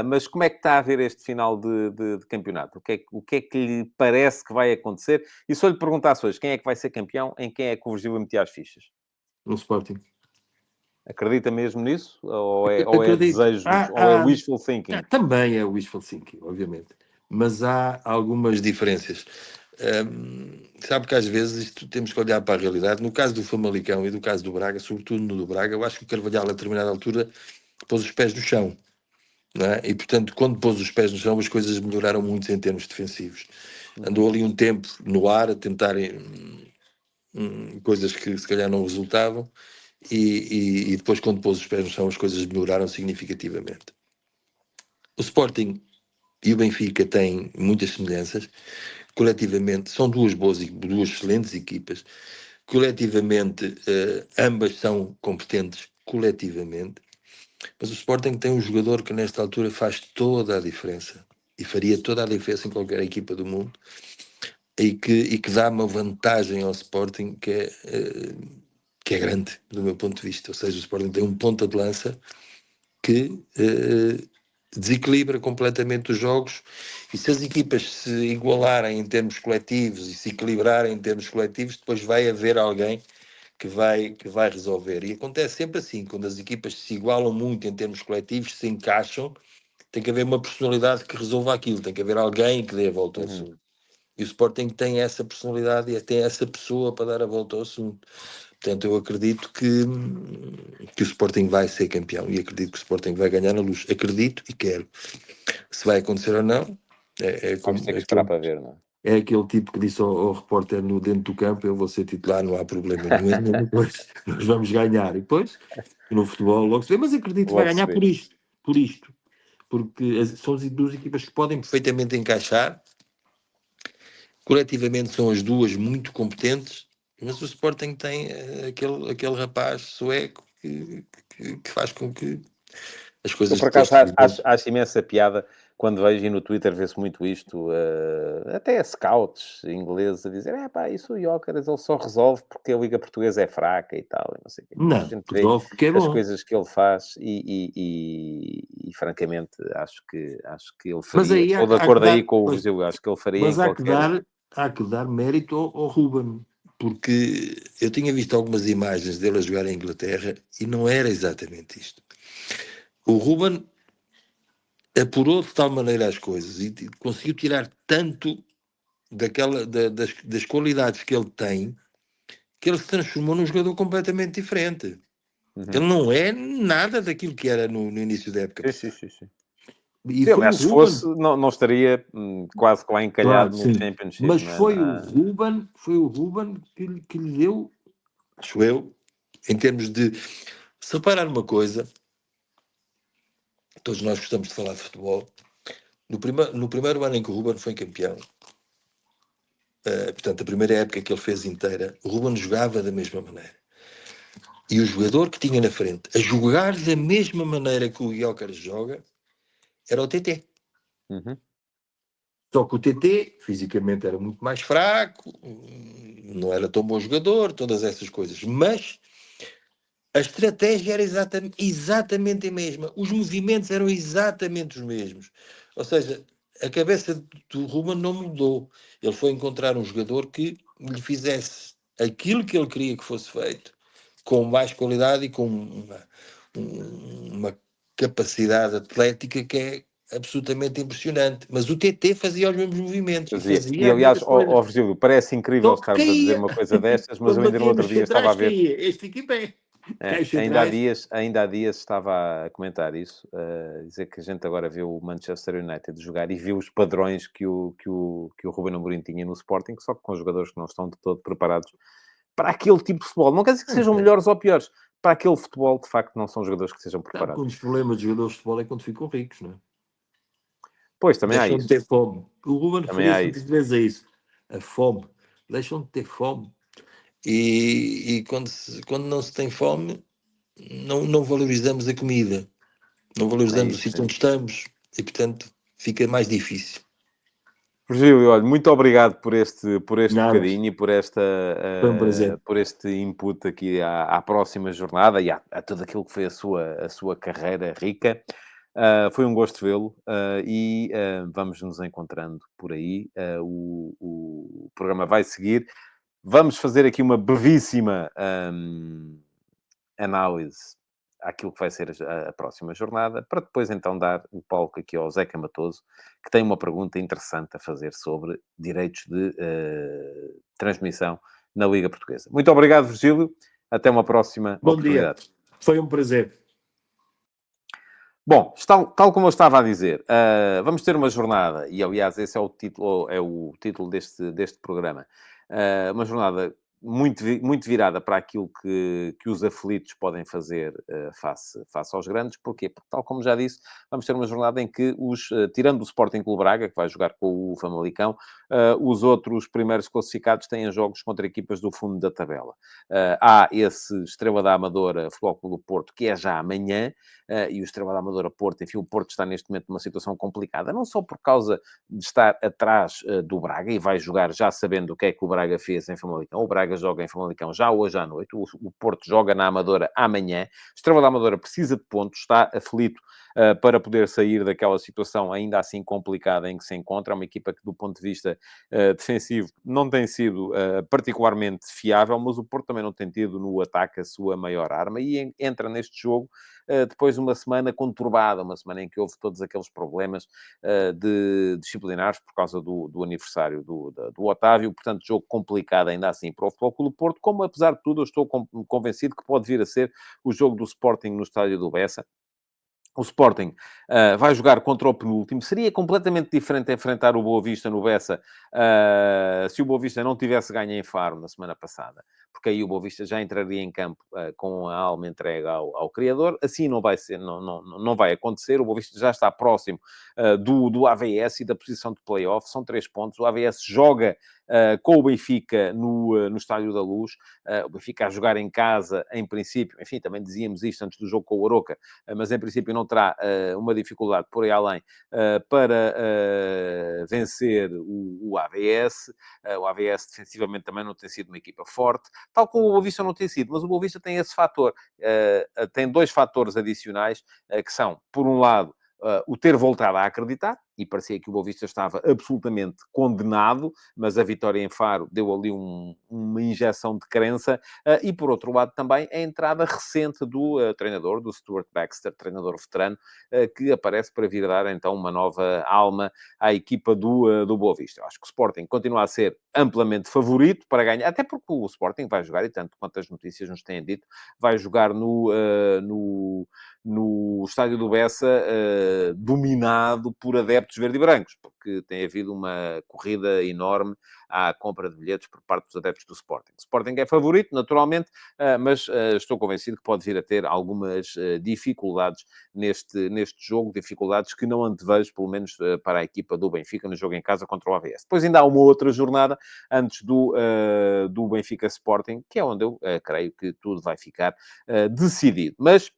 Mas como é que está a ver este final de campeonato? O que é que lhe parece que vai acontecer? E se eu lhe perguntasse hoje quem é que vai ser campeão, em quem é que o Virgílio metia as fichas? No Sporting. Acredita mesmo nisso? Ou é Acredito. desejos? Ou é wishful thinking? Também é wishful thinking, obviamente. Mas há algumas diferenças. Sabe que às vezes isto temos que olhar para a realidade. No caso do Famalicão e do caso do Braga, sobretudo no do Braga, eu acho que o Carvalhal, a determinada altura, pôs os pés no chão. Não é? E, portanto, quando pôs os pés no chão, as coisas melhoraram muito em termos defensivos. Andou ali um tempo no ar a tentar coisas que se calhar não resultavam. E depois, quando pôs os pés no chão, as coisas melhoraram significativamente. O Sporting e o Benfica têm muitas semelhanças. Coletivamente, são duas excelentes equipas. coletivamente, ambas são competentes coletivamente, mas o Sporting tem um jogador que nesta altura faz toda a diferença e faria toda a diferença em qualquer equipa do mundo e que dá uma vantagem ao Sporting que é grande do meu ponto de vista. Ou seja, o Sporting tem um ponta de lança que desequilibra completamente os jogos, e se as equipas se igualarem em termos coletivos e se equilibrarem em termos coletivos, depois vai haver alguém que vai resolver. E acontece sempre assim, quando as equipas se igualam muito em termos coletivos, se encaixam, tem que haver uma personalidade que resolva aquilo, tem que haver alguém que dê a volta ao assunto. E o Sporting tem essa personalidade e tem essa pessoa para dar a volta ao assunto. Portanto, eu acredito que o Sporting vai ser campeão e acredito que o Sporting vai ganhar na Luz. Acredito e quero. Se vai acontecer ou não, Vamos ter que esperar para ver, não é? é aquele tipo que disse ao repórter no dentro do campo: eu vou ser titular, não há problema nenhum, depois nós vamos ganhar. E depois, no futebol, logo se vê, mas acredito que vai Logo se ganhar vê. por isto. Porque são as duas equipas que podem perfeitamente encaixar. Coletivamente são as duas muito competentes, mas o Sporting tem aquele rapaz sueco que faz com que as Eu, coisas por depois acaso, se resolvam. acho imensa piada quando vejo, e no Twitter vê-se muito isto, até scouts ingleses a dizer, pá, isso o Jóqueres ele só resolve porque a Liga Portuguesa é fraca e tal, e não sei o quê. A Não, gente vê resolve porque é as bom. coisas que ele faz e francamente, acho que ele Mas faria, aí estou de há que acordo aí dar, com o mas, Virgílio, acho que ele faria em mas qualquer... há que dar mérito ao Ruben, porque eu tinha visto algumas imagens dele a jogar em Inglaterra e não era exatamente isto. O Ruben apurou de tal maneira as coisas e conseguiu tirar tanto das qualidades que ele tem, que ele se transformou num jogador completamente diferente. Ele não é nada daquilo que era no início da época Sim, passada. sim, sim. E Sim, foi o aliás, se Ruben, fosse, não estaria quase que lá claro, encalhado no sim, Championship, mas não é? foi o Ruben que lhe deu, acho eu, em termos de. Se reparar uma coisa, todos nós gostamos de falar de futebol. No primeiro ano em que o Ruben foi campeão, portanto, a primeira época que ele fez inteira, o Ruben jogava da mesma maneira. E o jogador que tinha na frente a jogar da mesma maneira que o Gyökeres joga era o TT. Uhum. Só que o TT fisicamente era muito mais fraco, não era tão bom jogador, todas essas coisas. Mas a estratégia era exatamente a mesma. Os movimentos eram exatamente os mesmos. Ou seja, a cabeça do Ruben não mudou. Ele foi encontrar um jogador que lhe fizesse aquilo que ele queria que fosse feito, com mais qualidade e com uma capacidade atlética que é absolutamente impressionante. Mas o TT fazia os mesmos movimentos e Fazia. E, fazia as aliás, mesmas coisas. Virgílio, parece incrível Só que estarmos a dizer caía. uma coisa destas, mas Quando eu ainda no batia outro nos dia estava a centrais, ver, caía. Este fica em pé. Cai os centrais. ainda há dias estava a comentar isso, a dizer que a gente agora vê o Manchester United jogar e vê os padrões que o Ruben Amorim tinha no Sporting, só que com jogadores que não estão de todo preparados para aquele tipo de futebol. Não quer dizer que sejam melhores ou piores. Para aquele futebol, de facto, não são jogadores que sejam Sabe que um preparados. dos problemas dos jogadores de futebol é quando ficam ricos, não é? Pois, também há Deixam de isso. ter fome. O Ruben Também há referia-se muitas isso. vezes a isso. A fome. Deixam de ter fome. E quando não se tem fome, não valorizamos a comida. Não É valorizamos o isso, sítio sim. onde estamos. E, portanto, fica mais difícil. Virgílio, olha, muito obrigado por este Nada. bocadinho e Foi um prazer. por este input aqui à próxima jornada e a tudo aquilo que foi a sua carreira rica. Foi um gosto vê-lo vamos nos encontrando por aí. O programa vai seguir. Vamos fazer aqui uma brevíssima análise àquilo que vai ser a próxima jornada, para depois então dar o palco aqui ao Zeca Matoso, que tem uma pergunta interessante a fazer sobre direitos de transmissão na Liga Portuguesa. Muito obrigado, Virgílio. Até uma próxima Bom dia. oportunidade. Foi um prazer. Bom, tal como eu estava a dizer, vamos ter uma jornada, e aliás esse é o título deste programa, uma jornada muito virada para aquilo que os aflitos podem fazer face aos grandes. Porquê? Porque, tal como já disse, vamos ter uma jornada em que, tirando o Sporting Clube Braga, que vai jogar com o Famalicão, os outros primeiros classificados têm jogos contra equipas do fundo da tabela. Há esse Estrela da Amadora Futebol Clube do Porto, que é já amanhã, e o Estrela da Amadora Porto, enfim, o Porto está neste momento numa situação complicada, não só por causa de estar atrás do Braga, e vai jogar já sabendo o que é que o Braga fez em Famalicão. O Braga joga em Famalicão já hoje à noite, o Porto joga na Amadora amanhã. Estrela da Amadora precisa de pontos, está aflito para poder sair daquela situação ainda assim complicada em que se encontra. É uma equipa que, do ponto de vista defensivo, não tem sido particularmente fiável, mas o Porto também não tem tido no ataque a sua maior arma, e entra neste jogo depois de uma semana conturbada, uma semana em que houve todos aqueles problemas de disciplinares por causa do aniversário do Otávio. Portanto, jogo complicado ainda assim para o Futebol Clube do Porto, como, apesar de tudo, eu estou convencido que pode vir a ser o jogo do Sporting no estádio do Bessa. O Sporting vai jogar contra o penúltimo. Seria completamente diferente enfrentar o Boa Vista no Bessa se o Boa Vista não tivesse ganho em Faro na semana passada, porque aí o Boa Vista já entraria em campo com a alma entregue ao criador. Assim não vai ser, não vai acontecer. O Boa Vista já está próximo do AVS e da posição de play-off. São 3 pontos. O AVS joga com o Benfica no Estádio da Luz. O Benfica a jogar em casa, em princípio, enfim, também dizíamos isto antes do jogo com o Aroca, mas em princípio não terá uma dificuldade por aí além para vencer o AVS. O AVS defensivamente também não tem sido uma equipa forte, tal como o Boa Vista não tem sido, mas o Boa Vista tem esse fator. Tem 2 fatores adicionais, que são, por um lado, o ter voltado a acreditar, e parecia que o Boa Vista estava absolutamente condenado, mas a vitória em Faro deu ali uma injeção de crença, e por outro lado também a entrada recente do treinador, do Stuart Baxter, treinador veterano, que aparece para vir dar então uma nova alma à equipa do Boa Vista. Eu acho que o Sporting continua a ser amplamente favorito para ganhar, até porque o Sporting vai jogar, e tanto quanto as notícias nos têm dito, vai jogar no estádio do Bessa, dominado por adeptos verde e brancos, porque tem havido uma corrida enorme à compra de bilhetes por parte dos adeptos do Sporting. O Sporting é favorito, naturalmente, mas estou convencido que pode vir a ter algumas dificuldades neste jogo, dificuldades que não antevejo, pelo menos para a equipa do Benfica, no jogo em casa contra o AVS. Depois ainda há uma outra jornada antes do Benfica Sporting, que é onde eu creio que tudo vai ficar decidido. Mas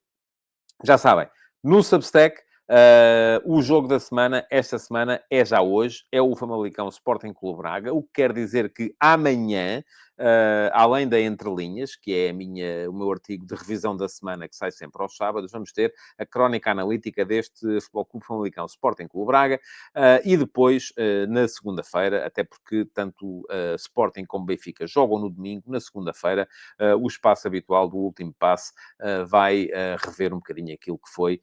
já sabem, no Substack, o jogo da semana, esta semana, é já hoje, é o Famalicão Sporting Clube Braga, o que quer dizer que amanhã, além da Entre Linhas, que é o meu artigo de revisão da semana, que sai sempre aos sábados, vamos ter a crónica analítica deste Futebol Clube Famalicão Sporting Clube Braga, e depois, na segunda-feira, até porque tanto Sporting como Benfica jogam no domingo, na segunda-feira, o espaço habitual do Último Passe vai rever um bocadinho aquilo que foi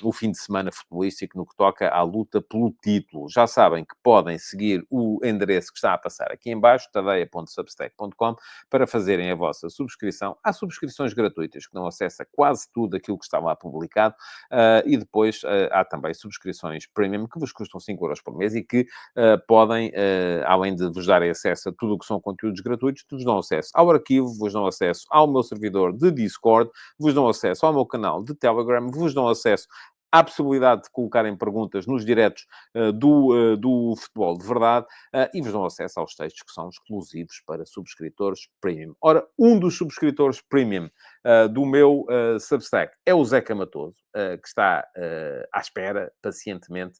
o fim de semana futebolístico no que toca à luta pelo título. Já sabem que podem seguir o endereço que está a passar aqui em baixo, tadeia.substack.com, para fazerem a vossa subscrição. Há subscrições gratuitas que dão acesso a quase tudo aquilo que está lá publicado, e depois há também subscrições premium que vos custam 5 € por mês e que podem, além de vos darem acesso a tudo o que são conteúdos gratuitos, vos dão acesso ao arquivo, vos dão acesso ao meu servidor de Discord, vos dão acesso ao meu canal de Telegram, vos dão acesso à possibilidade de colocarem perguntas nos diretos do Futebol de Verdade, e vos dão acesso aos textos que são exclusivos para subscritores premium. Ora, um dos subscritores premium do meu Substack é o Zeca Matoso, que está à espera, pacientemente,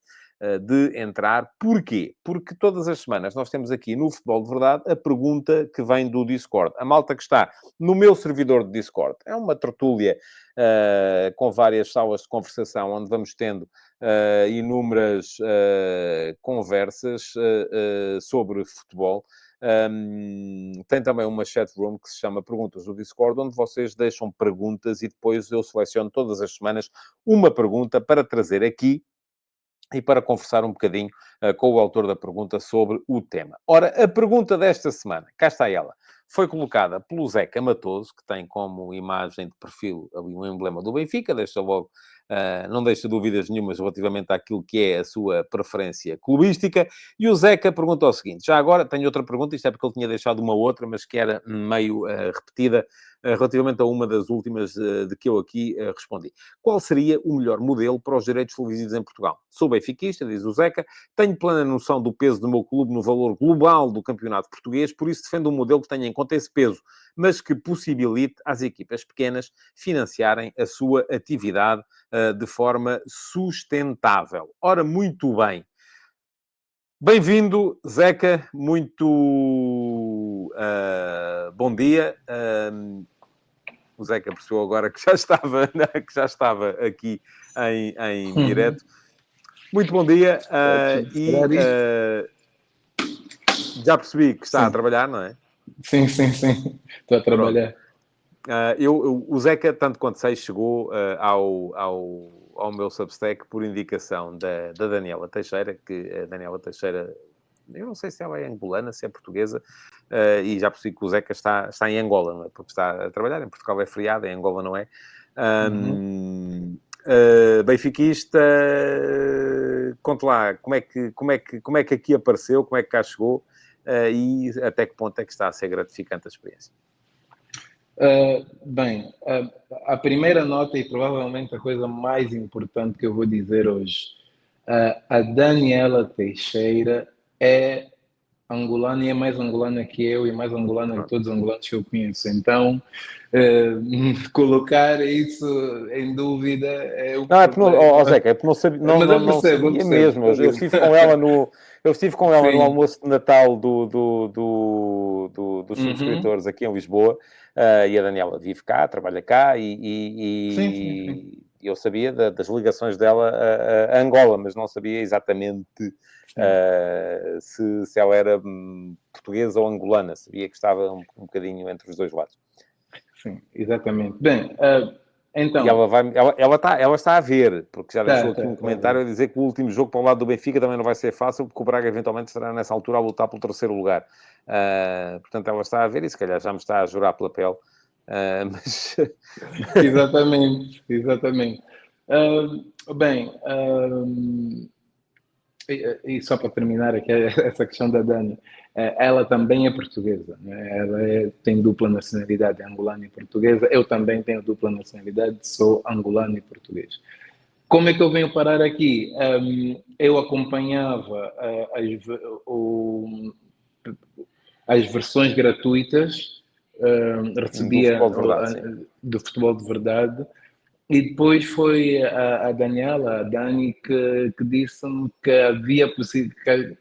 de entrar. Porquê? Porque todas as semanas nós temos aqui no Futebol de Verdade a pergunta que vem do Discord. A malta que está no meu servidor de Discord. É uma tertúlia com várias salas de conversação, onde vamos tendo inúmeras conversas sobre futebol. Tem também uma chat room que se chama Perguntas do Discord, onde vocês deixam perguntas e depois eu seleciono todas as semanas uma pergunta para trazer aqui e para conversar um bocadinho com o autor da pergunta sobre o tema. Ora, a pergunta desta semana, cá está ela, foi colocada pelo Zeca Matoso, que tem como imagem de perfil ali um emblema do Benfica, deixa logo não deixa dúvidas nenhumas relativamente àquilo que é a sua preferência clubística. E o Zeca pergunta o seguinte, já agora tenho outra pergunta, isto é porque ele tinha deixado uma outra, mas que era meio repetida, relativamente a uma das últimas de que eu aqui respondi. Qual seria o melhor modelo para os direitos televisivos em Portugal? Sou benfiquista, diz o Zeca, tenho plena noção do peso do meu clube no valor global do campeonato português, por isso defendo um modelo que tenha em conta esse peso, mas que possibilite às equipas pequenas financiarem a sua atividade de forma sustentável. Ora, muito bem. Bem-vindo, Zeca. Muito bom dia. O Zeca percebeu agora que já estava aqui em direto. Muito bom dia. Já percebi que está a trabalhar, não é? Sim. Estou a trabalhar. O Zeca, tanto quanto sei, chegou ao meu Substack por indicação da Daniela Teixeira, que a Daniela Teixeira, eu não sei se ela é angolana, se é portuguesa, e já percebi que o Zeca está em Angola, não é? Porque está a trabalhar, em Portugal é feriado, em Angola não é. Benfiquista, conte lá, como é que aqui apareceu, como é que cá chegou, e até que ponto é que está a ser gratificante a experiência? A primeira nota e provavelmente a coisa mais importante que eu vou dizer hoje, a Daniela Teixeira é angolana e é mais angolana que eu e mais angolana que todos os angolanos que eu conheço. Então, colocar isso em dúvida é o problema. Zeca, é porque não sabia, não sabia mesmo. Eu estive com ela no almoço de Natal dos subscritores aqui em Lisboa, e a Daniela vive cá, trabalha cá, Sim. eu sabia das ligações dela a Angola, mas não sabia exatamente se ela era portuguesa ou angolana. Sabia que estava um bocadinho entre os dois lados. Sim, exatamente. Bem, então... E ela está a ver, porque já deixou aqui um comentário a dizer que o último jogo para o lado do Benfica também não vai ser fácil, porque o Braga eventualmente estará nessa altura a lutar pelo terceiro lugar. Portanto, ela está a ver e se calhar já me está a jurar pela pele. Mas... Exatamente. E só para terminar aqui essa questão da Dani, ela também é portuguesa, né? Ela tem dupla nacionalidade, angolana e portuguesa. Eu também tenho dupla nacionalidade, sou angolano e português. Como é que eu venho parar aqui? Eu acompanhava as versões gratuitas, recebia do Futebol de Verdade. E depois foi a Daniela, a Dani, que disse-me que havia possibilidade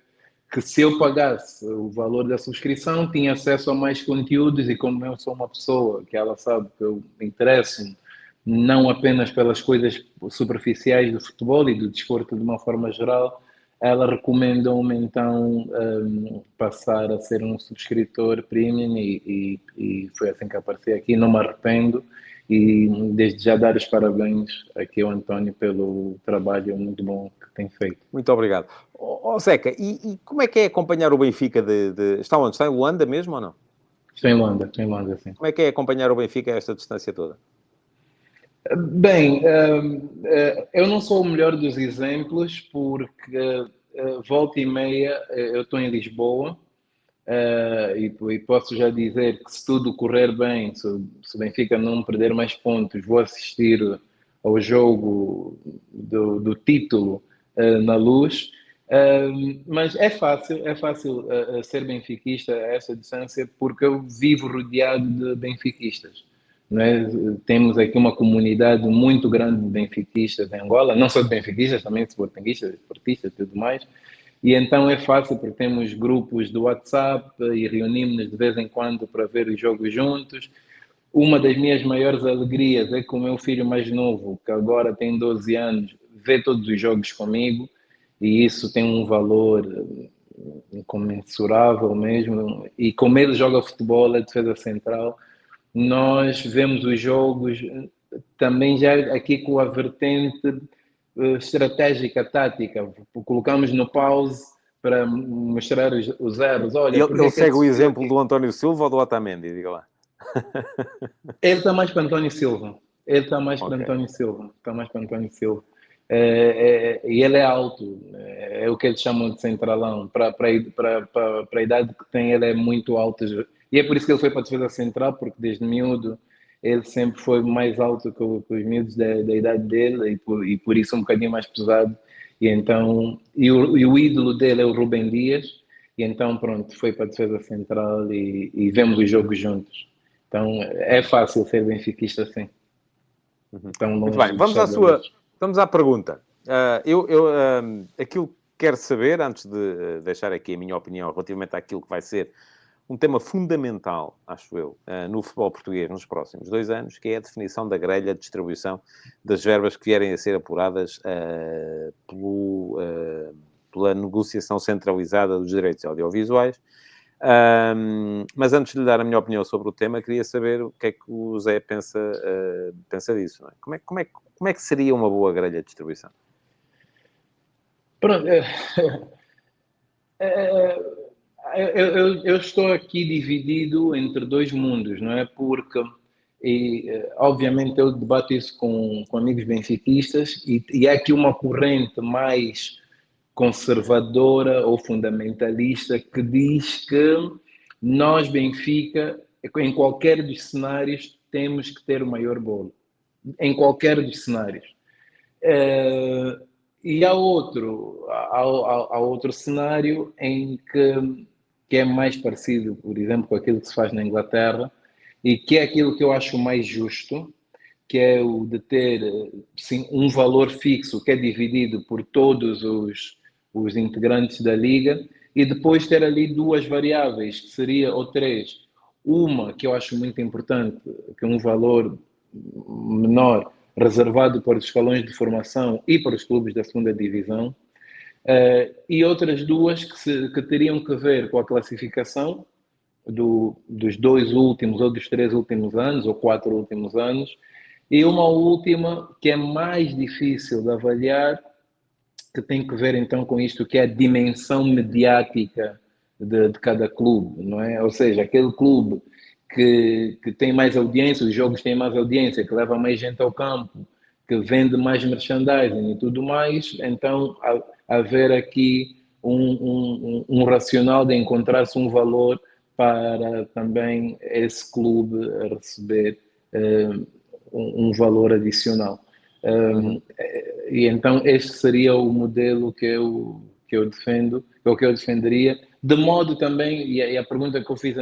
que se eu pagasse o valor da subscrição, tinha acesso a mais conteúdos, e como eu sou uma pessoa que ela sabe que eu me interesso não apenas pelas coisas superficiais do futebol e do desporto de uma forma geral, ela recomendou-me então passar a ser um subscritor premium e foi assim que apareci aqui, não me arrependo. E desde já dar os parabéns aqui ao António pelo trabalho muito bom que tem feito. Muito obrigado. Zeca, e como é que é acompanhar o Benfica Está onde? Está em Luanda mesmo ou não? Estou em Luanda, sim. Como é que é acompanhar o Benfica a esta distância toda? Bem, eu não sou o melhor dos exemplos, porque volta e meia eu estou em Lisboa, e posso já dizer que se tudo correr bem, se o Benfica não perder mais pontos, vou assistir ao jogo do título na Luz. Mas é fácil ser benfiquista a essa distância, porque eu vivo rodeado de benfiquistas. Não é? Temos aqui uma comunidade muito grande de benfiquistas em Angola, não só de benfiquistas, também de sportinguistas, esportistas e tudo mais. E então é fácil, porque temos grupos do WhatsApp e reunimos-nos de vez em quando para ver os jogos juntos. Uma das minhas maiores alegrias é que o meu filho mais novo, que agora tem 12 anos, vê todos os jogos comigo, e isso tem um valor incomensurável mesmo. E como ele joga futebol, é defesa central, nós vemos os jogos também já aqui com a vertente estratégica, tática. Colocamos no pause para mostrar os erros. Olha, ele segue o exemplo do António Silva ou do Otamendi? Diga lá. Ele está mais para António Silva. Ele está mais para Ok. António Silva. Está mais para António Silva. E ele é alto. É o que eles chamam de centralão. Para a idade que tem, ele é muito alto. E é por isso que ele foi para a defesa central, porque desde miúdo ele sempre foi mais alto que os miúdos da idade dele e por isso um bocadinho mais pesado. E o ídolo dele é o Rubem Dias. E então, pronto, foi para a defesa central e vemos os jogos juntos. Então, é fácil ser benfiquista assim. Tão Muito longe bem, de estar da luz. vamos à pergunta. Aquilo que quero saber, antes de deixar aqui a minha opinião relativamente àquilo que vai ser um tema fundamental, acho eu, no futebol português nos próximos 2 anos, que é a definição da grelha de distribuição das verbas que vierem a ser apuradas pela negociação centralizada dos direitos audiovisuais. Mas antes de lhe dar a minha opinião sobre o tema, queria saber o que é que o Zé pensa disso. Não é? Como é que seria uma boa grelha de distribuição? Pronto, eu estou aqui dividido entre dois mundos, não é? Porque, obviamente, eu debato isso com amigos benfiquistas e há aqui uma corrente mais conservadora ou fundamentalista que diz que nós, Benfica, em qualquer dos cenários, temos que ter o maior bolo. Em qualquer dos cenários. E há outro cenário em que é mais parecido, por exemplo, com aquilo que se faz na Inglaterra e que é aquilo que eu acho mais justo, que é o de ter sim, um valor fixo que é dividido por todos os integrantes da liga e depois ter ali duas variáveis, que seria, ou três. Uma que eu acho muito importante, que é um valor menor, reservado para os escalões de formação e para os clubes da segunda divisão, e outras duas que teriam que ver com a classificação dos 2 últimos ou dos 3 últimos anos, ou 4 últimos anos, e uma última que é mais difícil de avaliar, que tem que ver então com isto, que é a dimensão mediática de cada clube, não é? Ou seja, aquele clube que tem mais audiência, os jogos têm mais audiência, que leva mais gente ao campo, que vende mais merchandising e tudo mais, então haver aqui um racional de encontrar-se um valor para também esse clube receber um valor adicional. E então este seria o modelo que eu defendo, ou que eu defenderia, de modo também, e a pergunta que eu fiz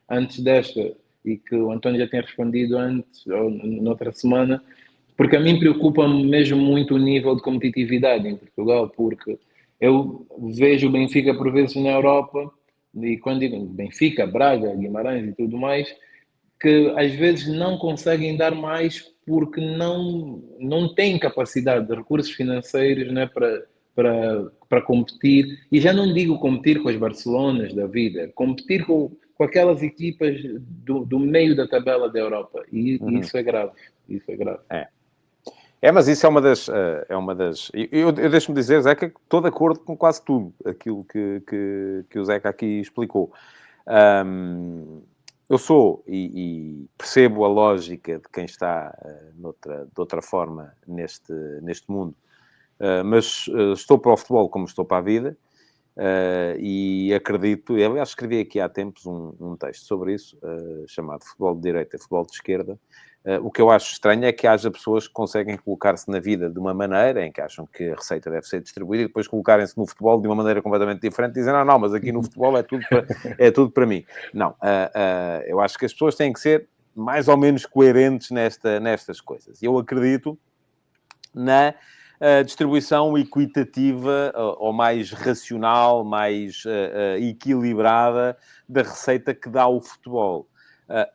antes desta, e que o António já tinha respondido antes, ou noutra semana, porque a mim preocupa-me mesmo muito o nível de competitividade em Portugal, porque eu vejo o Benfica por vezes na Europa, e quando digo Benfica, Braga, Guimarães e tudo mais, que às vezes não conseguem dar mais porque não têm capacidade de recursos financeiros, né, para competir. E já não digo competir com as Barcelonas da vida, competir com aquelas equipas do meio da tabela da Europa. E isso é grave. Isso é grave. Mas isso é uma das... Eu deixo-me dizer, Zeca, que estou de acordo com quase tudo aquilo que o Zeca aqui explicou. Eu sou e percebo a lógica de quem está de outra forma neste mundo, mas estou para o futebol como estou para a vida, e acredito... Eu acho que escrevi aqui há tempos um texto sobre isso, chamado Futebol de Direita e Futebol de Esquerda. O que eu acho estranho é que haja pessoas que conseguem colocar-se na vida de uma maneira em que acham que a receita deve ser distribuída e depois colocarem-se no futebol de uma maneira completamente diferente, dizendo, não, mas aqui no futebol é tudo para mim. Não, eu acho que as pessoas têm que ser mais ou menos coerentes nestas coisas. Eu acredito na distribuição equitativa ou mais racional, mais equilibrada da receita que dá o futebol.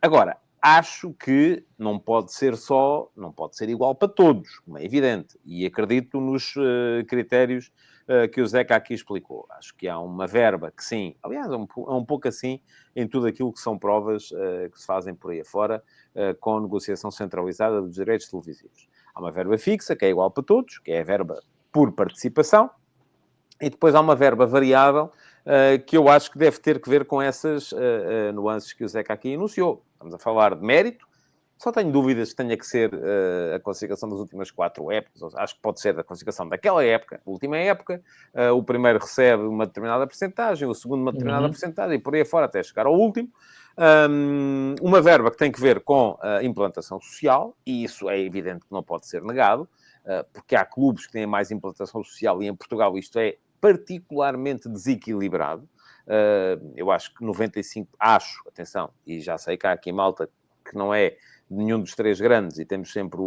Agora, acho que não pode ser igual para todos, como é evidente. E acredito nos critérios que o Zeca aqui explicou. Acho que há uma verba que sim, aliás, é um pouco assim em tudo aquilo que são provas que se fazem por aí afora, com negociação centralizada dos direitos televisivos. Há uma verba fixa, que é igual para todos, que é a verba por participação, e depois há uma verba variável, que eu acho que deve ter que ver com essas nuances que o Zeca aqui enunciou. Estamos a falar de mérito, Só tenho dúvidas que tenha que ser a classificação das últimas 4 épocas. Acho que pode ser a classificação daquela época, a última época. O primeiro recebe uma determinada percentagem, o segundo uma determinada percentagem, e por aí fora até chegar ao último. Uma verba que tem que ver com a implantação social, e isso é evidente que não pode ser negado, porque há clubes que têm mais implantação social, e em Portugal isto é particularmente desequilibrado. Eu acho que 95, atenção, e já sei que há aqui malta que não é nenhum dos 3 grandes, e temos sempre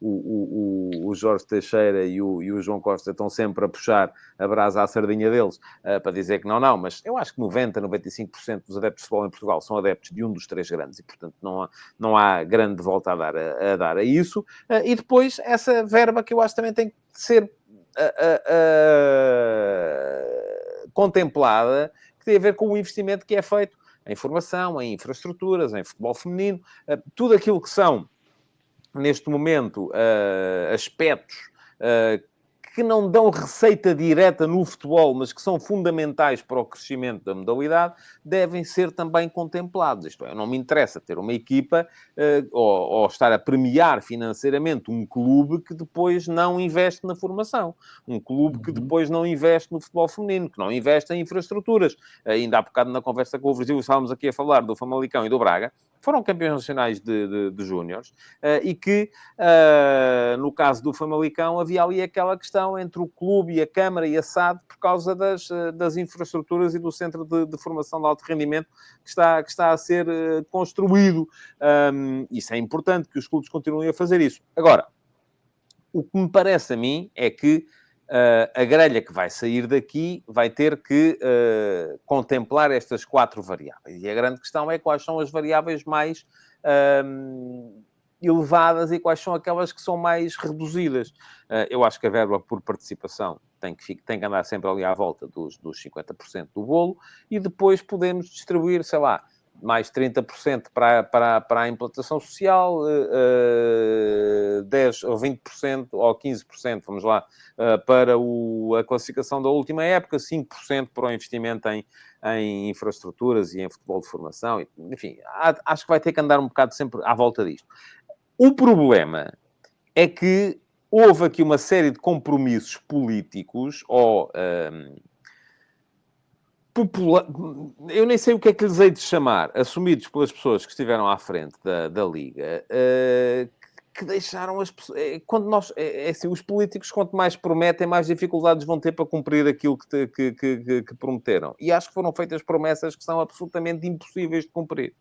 o Jorge Teixeira e o João Costa estão sempre a puxar a brasa à sardinha deles, para dizer que não, mas eu acho que 95% dos adeptos de futebol em Portugal são adeptos de um dos 3 grandes, e portanto não há grande volta a dar a isso. E depois, essa verba que eu acho que também tem que ser contemplada, que tem a ver com o investimento que é feito em formação, em infraestruturas, em futebol feminino, tudo aquilo que são, neste momento, aspectos que não dão receita direta no futebol, mas que são fundamentais para o crescimento da modalidade, devem ser também contemplados. Isto é, não me interessa ter uma equipa ou estar a premiar financeiramente um clube que depois não investe na formação. Um clube que depois não investe no futebol feminino, que não investe em infraestruturas. Ainda há bocado na conversa com o Virgílio estávamos aqui a falar do Famalicão e do Braga, foram campeões nacionais de júniores, e que, no caso do Famalicão, havia ali aquela questão entre o clube e a Câmara e a SAD por causa das infraestruturas e do centro de formação de alto rendimento que está a ser construído. Isso é importante, que os clubes continuem a fazer isso. Agora, o que me parece a mim é que a grelha que vai sair daqui vai ter que contemplar estas 4 variáveis. E a grande questão é quais são as variáveis mais elevadas e quais são aquelas que são mais reduzidas. Eu acho que a verba por participação tem que andar sempre ali à volta dos 50% do bolo, e depois podemos distribuir, sei lá, mais 30% para a implantação social, 10% ou 20% ou 15%, vamos lá, para a classificação da última época, 5% para o investimento em infraestruturas e em futebol de formação. Enfim, acho que vai ter que andar um bocado sempre à volta disto. O problema é que houve aqui uma série de compromissos políticos ou... eu nem sei o que é que lhes hei de chamar, assumidos pelas pessoas que estiveram à frente da Liga, que deixaram as pessoas... Quando assim, os políticos, quanto mais prometem, mais dificuldades vão ter para cumprir aquilo que prometeram. E acho que foram feitas promessas que são absolutamente impossíveis de cumprir.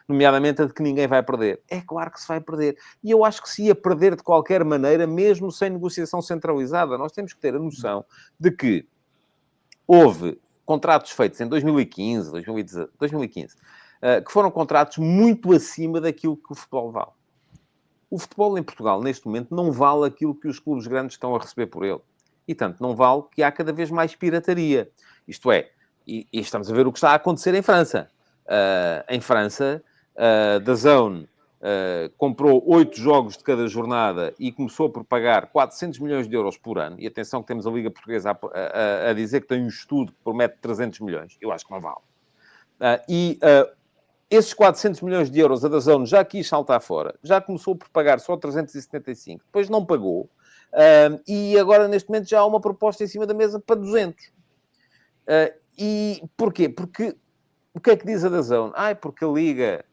Nomeadamente a de que ninguém vai perder. É claro que se vai perder. E eu acho que se ia perder de qualquer maneira, mesmo sem negociação centralizada. Nós temos que ter a noção de que houve contratos feitos em 2015, 2015, que foram contratos muito acima daquilo que o futebol vale. O futebol em Portugal, neste momento, não vale aquilo que os clubes grandes estão a receber por ele. E tanto não vale que há cada vez mais pirataria. Isto é, e estamos a ver o que está a acontecer em França. Em França, DAZN comprou 8 jogos de cada jornada e começou por pagar 400 milhões de euros por ano. E atenção que temos a Liga Portuguesa a dizer que tem um estudo que promete 300 milhões. Eu acho que não vale. Esses 400 milhões de euros a DAZN já quis saltar fora. Já começou por pagar só 375. Depois não pagou. E agora, neste momento, já há uma proposta em cima da mesa para 200. E porquê? Porque o que é que diz a DAZN? Porque a Liga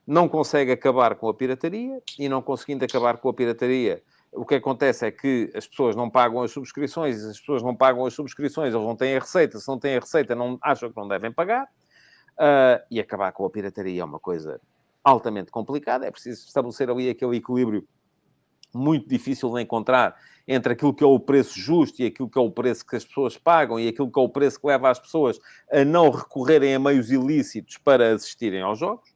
não consegue acabar com a pirataria, e não conseguindo acabar com a pirataria, o que acontece é que as pessoas não pagam as subscrições, e se as pessoas não pagam as subscrições, eles não têm a receita, se não têm a receita, acham que não devem pagar, e acabar com a pirataria é uma coisa altamente complicada, é preciso estabelecer ali aquele equilíbrio muito difícil de encontrar entre aquilo que é o preço justo e aquilo que é o preço que as pessoas pagam e aquilo que é o preço que leva as pessoas a não recorrerem a meios ilícitos para assistirem aos jogos.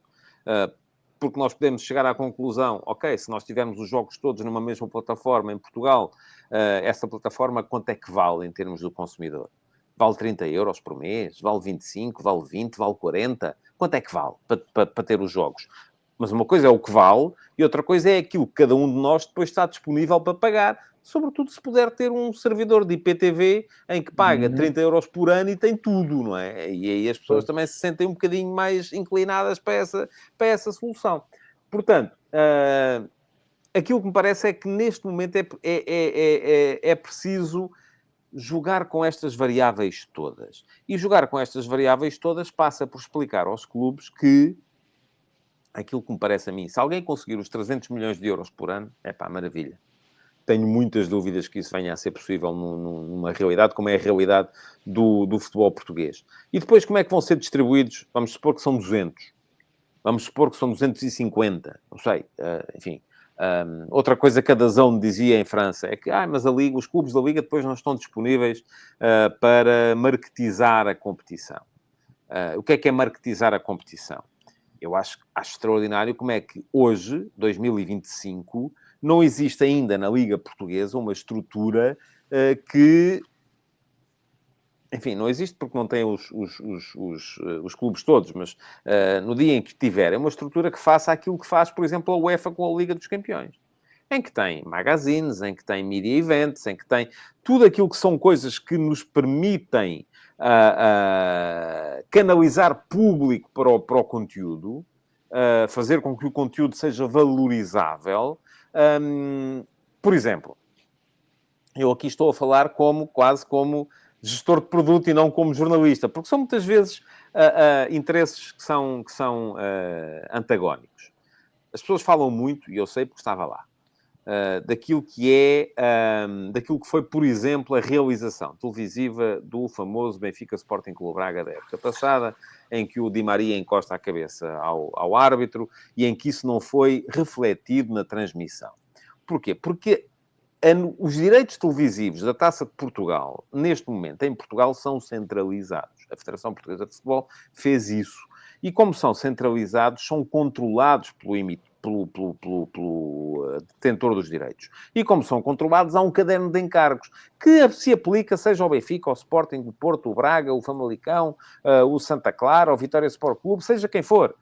Porque nós podemos chegar à conclusão, ok, se nós tivermos os jogos todos numa mesma plataforma em Portugal, essa plataforma quanto é que vale em termos do consumidor? Vale 30 euros por mês? Vale 25? Vale 20? Vale 40? Quanto é que vale para ter os jogos? Mas uma coisa é o que vale e outra coisa é aquilo que cada um de nós depois está disponível para pagar. Sobretudo se puder ter um servidor de IPTV em que paga 30 euros por ano e tem tudo, não é? E aí as pessoas também se sentem um bocadinho mais inclinadas para essa solução. Portanto, aquilo que me parece é que neste momento é preciso jogar com estas variáveis todas. E jogar com estas variáveis todas passa por explicar aos clubes que aquilo que me parece a mim, se alguém conseguir os 300 milhões de euros por ano, é pá, maravilha. Tenho muitas dúvidas que isso venha a ser possível numa realidade como é a realidade do futebol português. E depois, como é que vão ser distribuídos? Vamos supor que são 200. Vamos supor que são 250. Não sei. Enfim. Outra coisa que a DAZN dizia em França é que mas a Liga, os clubes da Liga depois não estão disponíveis para marketizar a competição. O que é marketizar a competição? Eu acho extraordinário como é que hoje, 2025, não existe ainda na Liga Portuguesa uma estrutura que... Enfim, não existe porque não tem os clubes todos, mas no dia em que tiver, é uma estrutura que faça aquilo que faz, por exemplo, a UEFA com a Liga dos Campeões. Em que tem magazines, em que tem media events, em que tem tudo aquilo que são coisas que nos permitem canalizar público para o conteúdo, fazer com que o conteúdo seja valorizável. Por exemplo, eu aqui estou a falar quase como gestor de produto e não como jornalista, porque são muitas vezes interesses que são antagónicos. As pessoas falam muito, e eu sei porque estava lá, daquilo que foi, por exemplo, a realização televisiva do famoso Benfica Sporting Clube Braga da época passada, em que o Di Maria encosta a cabeça ao árbitro e em que isso não foi refletido na transmissão. Porquê? Porque os direitos televisivos da Taça de Portugal, neste momento, em Portugal, são centralizados. A Federação Portuguesa de Futebol fez isso. E como são centralizados, são controlados pelo detentor dos direitos. E como são controlados, há um caderno de encargos que se aplica, seja ao Benfica, ao Sporting, o Porto, o Braga, o Famalicão, o Santa Clara, o Vitória Sport Clube, seja quem for.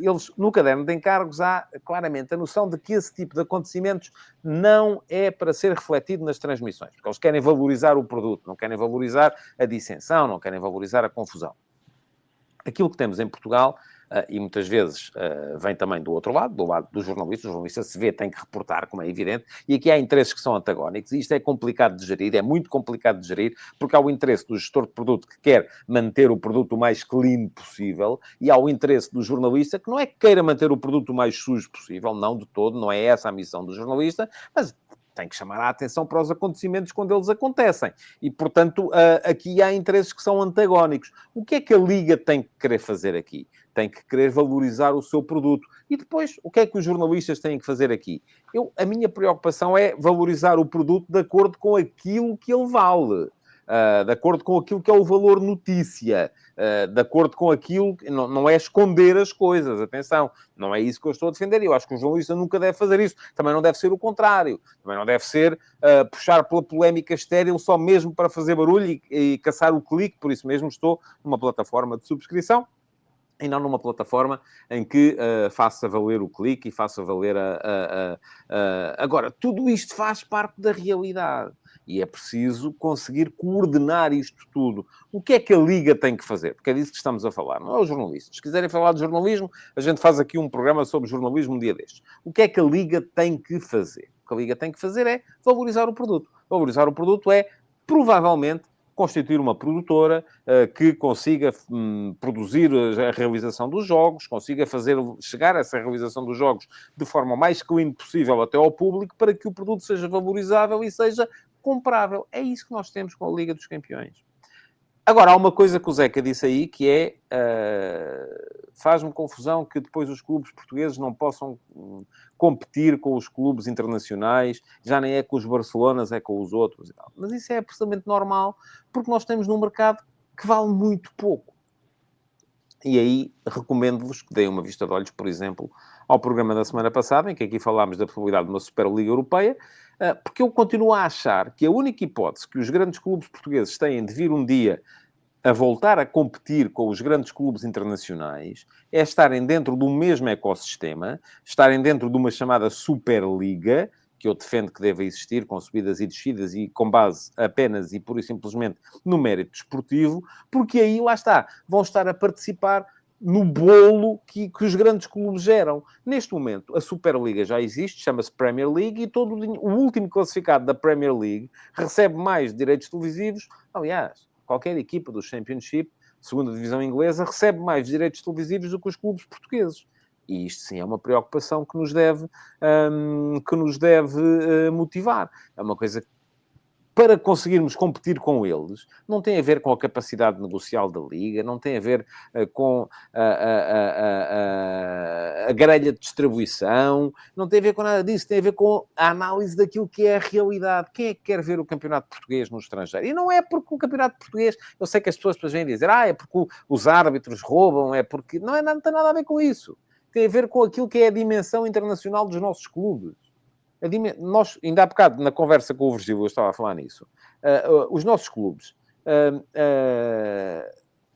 Eles, no caderno de encargos, há claramente a noção de que esse tipo de acontecimentos não é para ser refletido nas transmissões, porque eles querem valorizar o produto, não querem valorizar a dissensão, não querem valorizar a confusão. Aquilo que temos em Portugal, e muitas vezes vem também do outro lado, do lado dos jornalistas, o jornalista se vê, tem que reportar, como é evidente, e aqui há interesses que são antagónicos, e isto é complicado de gerir, é muito complicado de gerir, porque há o interesse do gestor de produto que quer manter o produto o mais clean possível, e há o interesse do jornalista que não é que queira manter o produto o mais sujo possível, não de todo, não é essa a missão do jornalista, mas tem que chamar a atenção para os acontecimentos quando eles acontecem. E, portanto, aqui há interesses que são antagónicos. O que é que a Liga tem que querer fazer aqui? Tem que querer valorizar o seu produto. E depois, o que é que os jornalistas têm que fazer aqui? A minha preocupação é valorizar o produto de acordo com aquilo que ele vale. De acordo com aquilo que é o valor notícia, de acordo com aquilo que... Não é esconder as coisas, atenção, não é isso que eu estou a defender, eu acho que o jornalista nunca deve fazer isso, também não deve ser o contrário, também não deve ser puxar pela polémica estéril só mesmo para fazer barulho e caçar o clique, por isso mesmo estou numa plataforma de subscrição, e não numa plataforma em que faça valer o clique e faça valer Agora, tudo isto faz parte da realidade. E é preciso conseguir coordenar isto tudo. O que é que a Liga tem que fazer? Porque é disso que estamos a falar, não é os jornalistas. Se quiserem falar de jornalismo, a gente faz aqui um programa sobre jornalismo um dia destes. O que é que a Liga tem que fazer? O que a Liga tem que fazer é valorizar o produto. Valorizar o produto é, provavelmente, constituir uma produtora que consiga produzir a realização dos jogos, consiga fazer chegar essa realização dos jogos de forma mais clean possível até ao público para que o produto seja valorizável e seja comprável. É isso que nós temos com a Liga dos Campeões. Agora, há uma coisa que o Zeca disse aí, que é... faz-me confusão que depois os clubes portugueses não possam competir com os clubes internacionais, já nem é com os Barcelonas, é com os outros e tal. Mas isso é absolutamente normal, porque nós temos num mercado que vale muito pouco. E aí, recomendo-vos que deem uma vista de olhos, por exemplo, ao programa da semana passada, em que aqui falámos da possibilidade de uma Superliga Europeia, porque eu continuo a achar que a única hipótese que os grandes clubes portugueses têm de vir um dia a voltar a competir com os grandes clubes internacionais é estarem dentro do mesmo ecossistema, estarem dentro de uma chamada Superliga, que eu defendo que deve existir, com subidas e descidas e com base apenas e pura e simplesmente no mérito desportivo, porque aí, lá está, vão estar a participar no bolo que os grandes clubes geram. Neste momento, a Superliga já existe, chama-se Premier League, e o último classificado da Premier League recebe mais direitos televisivos. Aliás, qualquer equipa do Championship, segunda divisão inglesa, recebe mais direitos televisivos do que os clubes portugueses. E isto sim é uma preocupação que nos deve motivar. É uma coisa que, para conseguirmos competir com eles, não tem a ver com a capacidade negocial da Liga, não tem a ver com a grelha de distribuição, não tem a ver com nada disso, tem a ver com a análise daquilo que é a realidade. Quem é que quer ver o campeonato português no estrangeiro? E não é porque o campeonato português, eu sei que as pessoas depois vêm dizer, é porque os árbitros roubam, é porque... Não tem nada a ver com isso. Tem a ver com aquilo que é a dimensão internacional dos nossos clubes. Nós, ainda há bocado, na conversa com o Virgílio, eu estava a falar nisso. Os nossos clubes,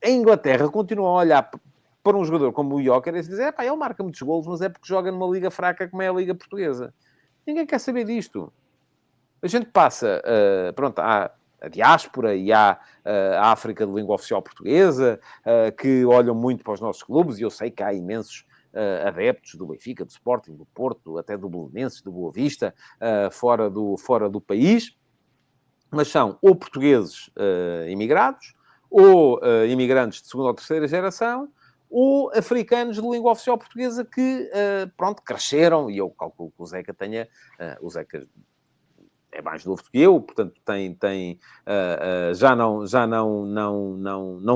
em Inglaterra, continuam a olhar para um jogador como o Gyökeres e dizer, ele marca muitos golos, mas é porque joga numa liga fraca como é a Liga Portuguesa. Ninguém quer saber disto. A gente passa, há a diáspora e há a África de língua oficial portuguesa, que olham muito para os nossos clubes, e eu sei que há imensos adeptos do Benfica, do Sporting, do Porto, até do Belenenses, do Boa Vista, fora do país, mas são ou portugueses imigrados, ou imigrantes de segunda ou terceira geração, ou africanos de língua oficial portuguesa que, cresceram, e eu calculo que o Zeca tenha... o Zeca é mais novo que eu, portanto já não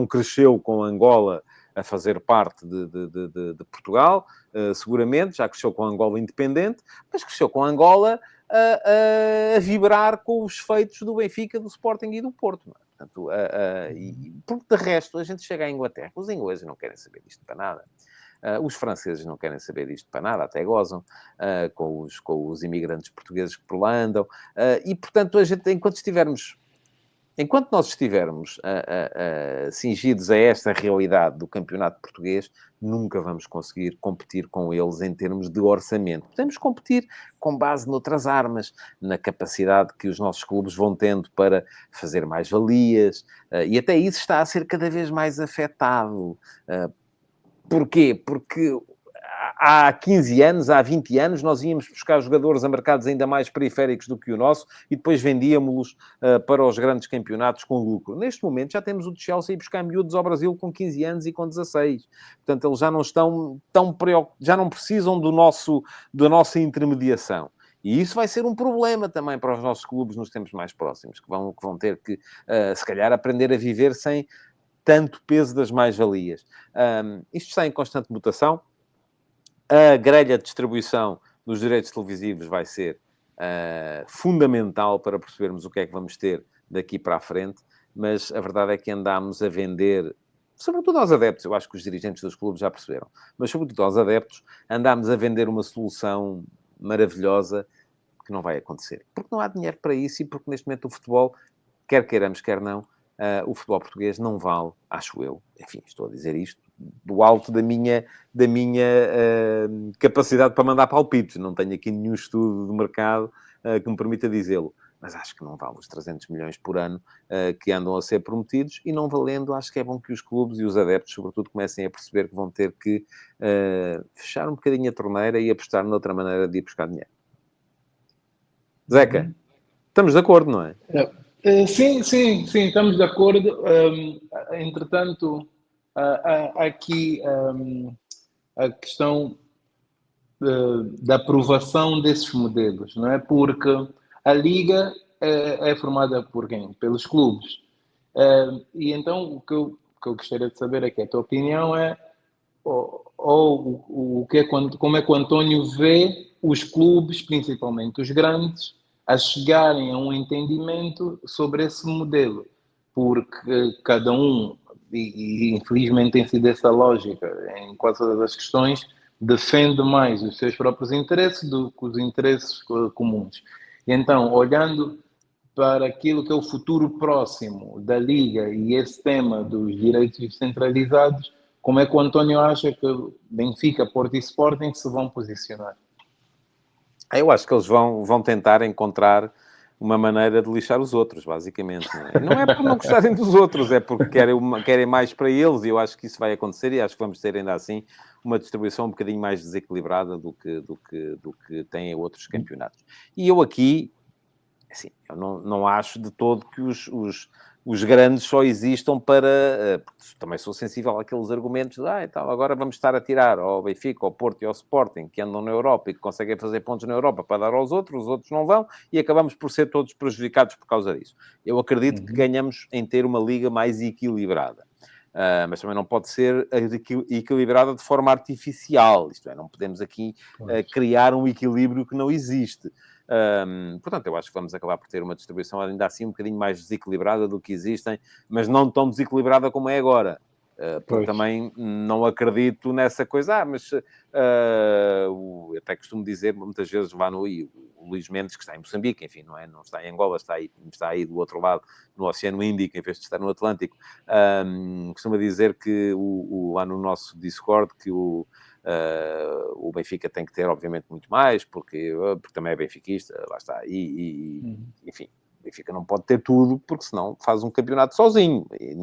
cresceu com Angola a fazer parte de Portugal, seguramente, já cresceu com Angola independente, mas cresceu com Angola a vibrar com os feitos do Benfica, do Sporting e do Porto. Não é? Portanto, porque de resto, a gente chega à Inglaterra, os ingleses não querem saber disto para nada. Os franceses não querem saber disto para nada, até gozam com os imigrantes portugueses que por lá andam. E, portanto, a gente, enquanto nós estivermos cingidos a esta realidade do campeonato português, nunca vamos conseguir competir com eles em termos de orçamento. Podemos competir com base noutras armas, na capacidade que os nossos clubes vão tendo para fazer mais-valias, e até isso está a ser cada vez mais afetado. Porquê? Porque há 15 anos, há 20 anos, nós íamos buscar jogadores a mercados ainda mais periféricos do que o nosso e depois vendíamos-los para os grandes campeonatos com lucro. Neste momento já temos o de Chelsea a ir buscar miúdos ao Brasil com 15 anos e com 16. Portanto, eles já não estão tão preocupados, já não precisam da nossa intermediação. E isso vai ser um problema também para os nossos clubes nos tempos mais próximos, que vão ter que, se calhar, aprender a viver sem tanto peso das mais-valias. Isto está em constante mutação. A grelha de distribuição dos direitos televisivos vai ser fundamental para percebermos o que é que vamos ter daqui para a frente, mas a verdade é que andámos a vender, sobretudo aos adeptos, eu acho que os dirigentes dos clubes já perceberam, mas sobretudo aos adeptos, andámos a vender uma solução maravilhosa que não vai acontecer. Porque não há dinheiro para isso e porque neste momento o futebol, quer queiramos, quer não, o futebol português não vale, acho eu, enfim, estou a dizer isto, do alto da minha capacidade para mandar palpites. Não tenho aqui nenhum estudo de mercado que me permita dizê-lo. Mas acho que não vale os 300 milhões por ano que andam a ser prometidos. E não valendo, acho que é bom que os clubes e os adeptos, sobretudo, comecem a perceber que vão ter que fechar um bocadinho a torneira e apostar noutra maneira de ir buscar dinheiro. Zeca, estamos de acordo, não é? Sim, estamos de acordo. Entretanto, há aqui a questão da aprovação desses modelos, não é? Porque a Liga é formada por quem? Pelos clubes. E então o que eu gostaria de saber é que a tua opinião é como é que o António vê os clubes, principalmente os grandes, a chegarem a um entendimento sobre esse modelo, porque cada um, e infelizmente tem sido essa lógica em quase todas as questões, defende mais os seus próprios interesses do que os interesses comuns. E então, olhando para aquilo que é o futuro próximo da Liga e esse tema dos direitos descentralizados, como é que o António acha que Benfica, Porto e Sporting se vão posicionar? Eu acho que eles vão tentar encontrar uma maneira de lixar os outros, basicamente. Não é, não é por não gostarem dos outros, é porque querem mais para eles, e eu acho que isso vai acontecer, e acho que vamos ter ainda assim uma distribuição um bocadinho mais desequilibrada do que têm outros campeonatos. E eu aqui, assim, eu não acho de todo que os grandes só existam para... Porque também sou sensível àqueles argumentos de, então, agora vamos estar a tirar ao Benfica, ao Porto e ao Sporting, que andam na Europa e que conseguem fazer pontos na Europa para dar aos outros, os outros não vão, e acabamos por ser todos prejudicados por causa disso. Eu acredito que ganhamos em ter uma liga mais equilibrada. Mas também não pode ser equilibrada de forma artificial. Isto é, não podemos aqui criar um equilíbrio que não existe. Portanto, eu acho que vamos acabar por ter uma distribuição ainda assim um bocadinho mais desequilibrada do que existem, mas não tão desequilibrada como é agora. Porque também não acredito nessa coisa. Até costumo dizer, muitas vezes vá o Luís Mendes, que está em Moçambique, enfim, não está em Angola, está aí do outro lado, no Oceano Índico, em vez de estar no Atlântico. Costuma dizer que lá no nosso Discord, que o Benfica tem que ter, obviamente, muito mais, porque também é benfiquista, lá está. Enfim, o Benfica não pode ter tudo, porque senão faz um campeonato sozinho. E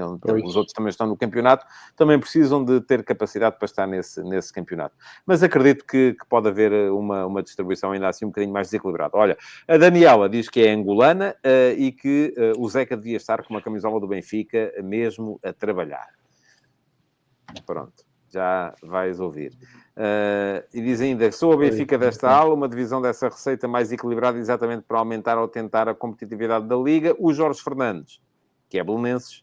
os outros também estão no campeonato, também precisam de ter capacidade para estar nesse campeonato. Mas acredito que pode haver uma distribuição ainda assim um bocadinho mais desequilibrada. Olha, a Daniela diz que é angolana e que o Zeca devia estar com uma camisola do Benfica mesmo a trabalhar. Pronto. Já vais ouvir. E diz ainda, sou a Benfica desta aula, uma divisão dessa receita mais equilibrada exatamente para aumentar ou tentar a competitividade da Liga. O Jorge Fernandes, que é belenenses,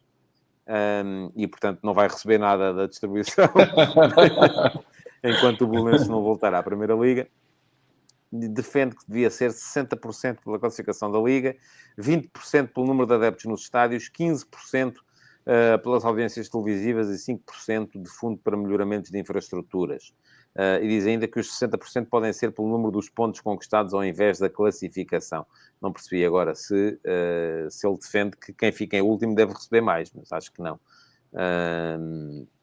e portanto não vai receber nada da distribuição enquanto o Belenenses não voltar à Primeira Liga. Defende que devia ser 60% pela classificação da Liga, 20% pelo número de adeptos nos estádios, 15% pelas audiências televisivas e 5% de fundo para melhoramentos de infraestruturas. E diz ainda que os 60% podem ser pelo número dos pontos conquistados ao invés da classificação. Não percebi agora se ele defende que quem fica em último deve receber mais, mas acho que não.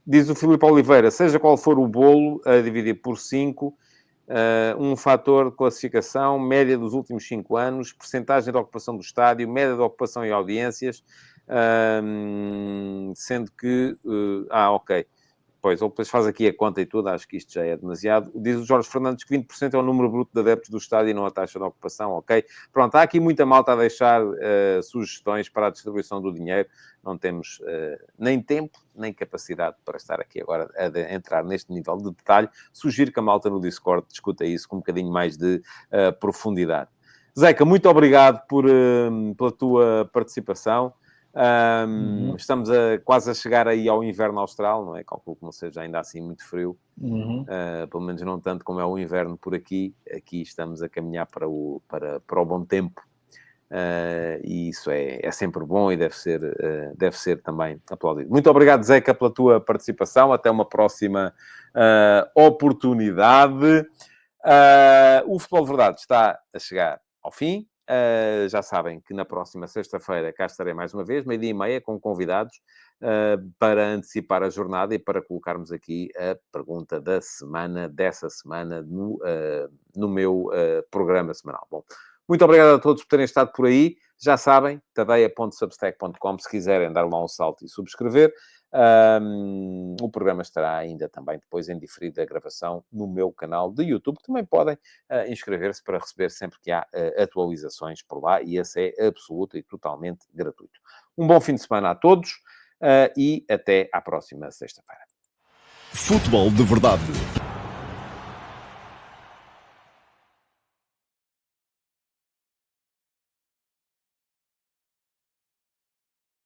Diz o Filipe Oliveira, seja qual for o bolo, a dividir por 5, um fator de classificação, média dos últimos 5 anos, percentagem de ocupação do estádio, média de ocupação e audiências, sendo que... ok. Pois, ou depois faz aqui a conta e tudo, acho que isto já é demasiado. Diz o Jorge Fernandes que 20% é o número bruto de adeptos do estádio e não a taxa de ocupação, ok? Pronto, há aqui muita malta a deixar sugestões para a distribuição do dinheiro. Não temos nem tempo, nem capacidade para estar aqui agora a entrar neste nível de detalhe. Sugiro que a malta no Discord discuta isso com um bocadinho mais de profundidade. Zeca, muito obrigado pela tua participação. Estamos quase a chegar aí ao inverno austral, não é? Calculo que não seja ainda assim muito frio, pelo menos não tanto como é o inverno por aqui. Aqui estamos a caminhar para o bom tempo, e isso é sempre bom e deve ser também aplaudido. Muito obrigado, Zeca, pela tua participação. Até uma próxima oportunidade. O Futebol de Verdade está a chegar ao fim. Já sabem que na próxima sexta-feira cá estarei mais uma vez, 12h30, com convidados para antecipar a jornada e para colocarmos aqui a pergunta da semana, dessa semana, no meu programa semanal. Bom, muito obrigado a todos por terem estado por aí. Já sabem, tadeia.substack.com, se quiserem dar lá um salto e subscrever. O programa estará ainda também depois em diferido da gravação no meu canal de YouTube, que também podem inscrever-se para receber sempre que há atualizações por lá, e esse é absoluto e totalmente gratuito. Um bom fim de semana a todos e até à próxima sexta-feira. Futebol de Verdade.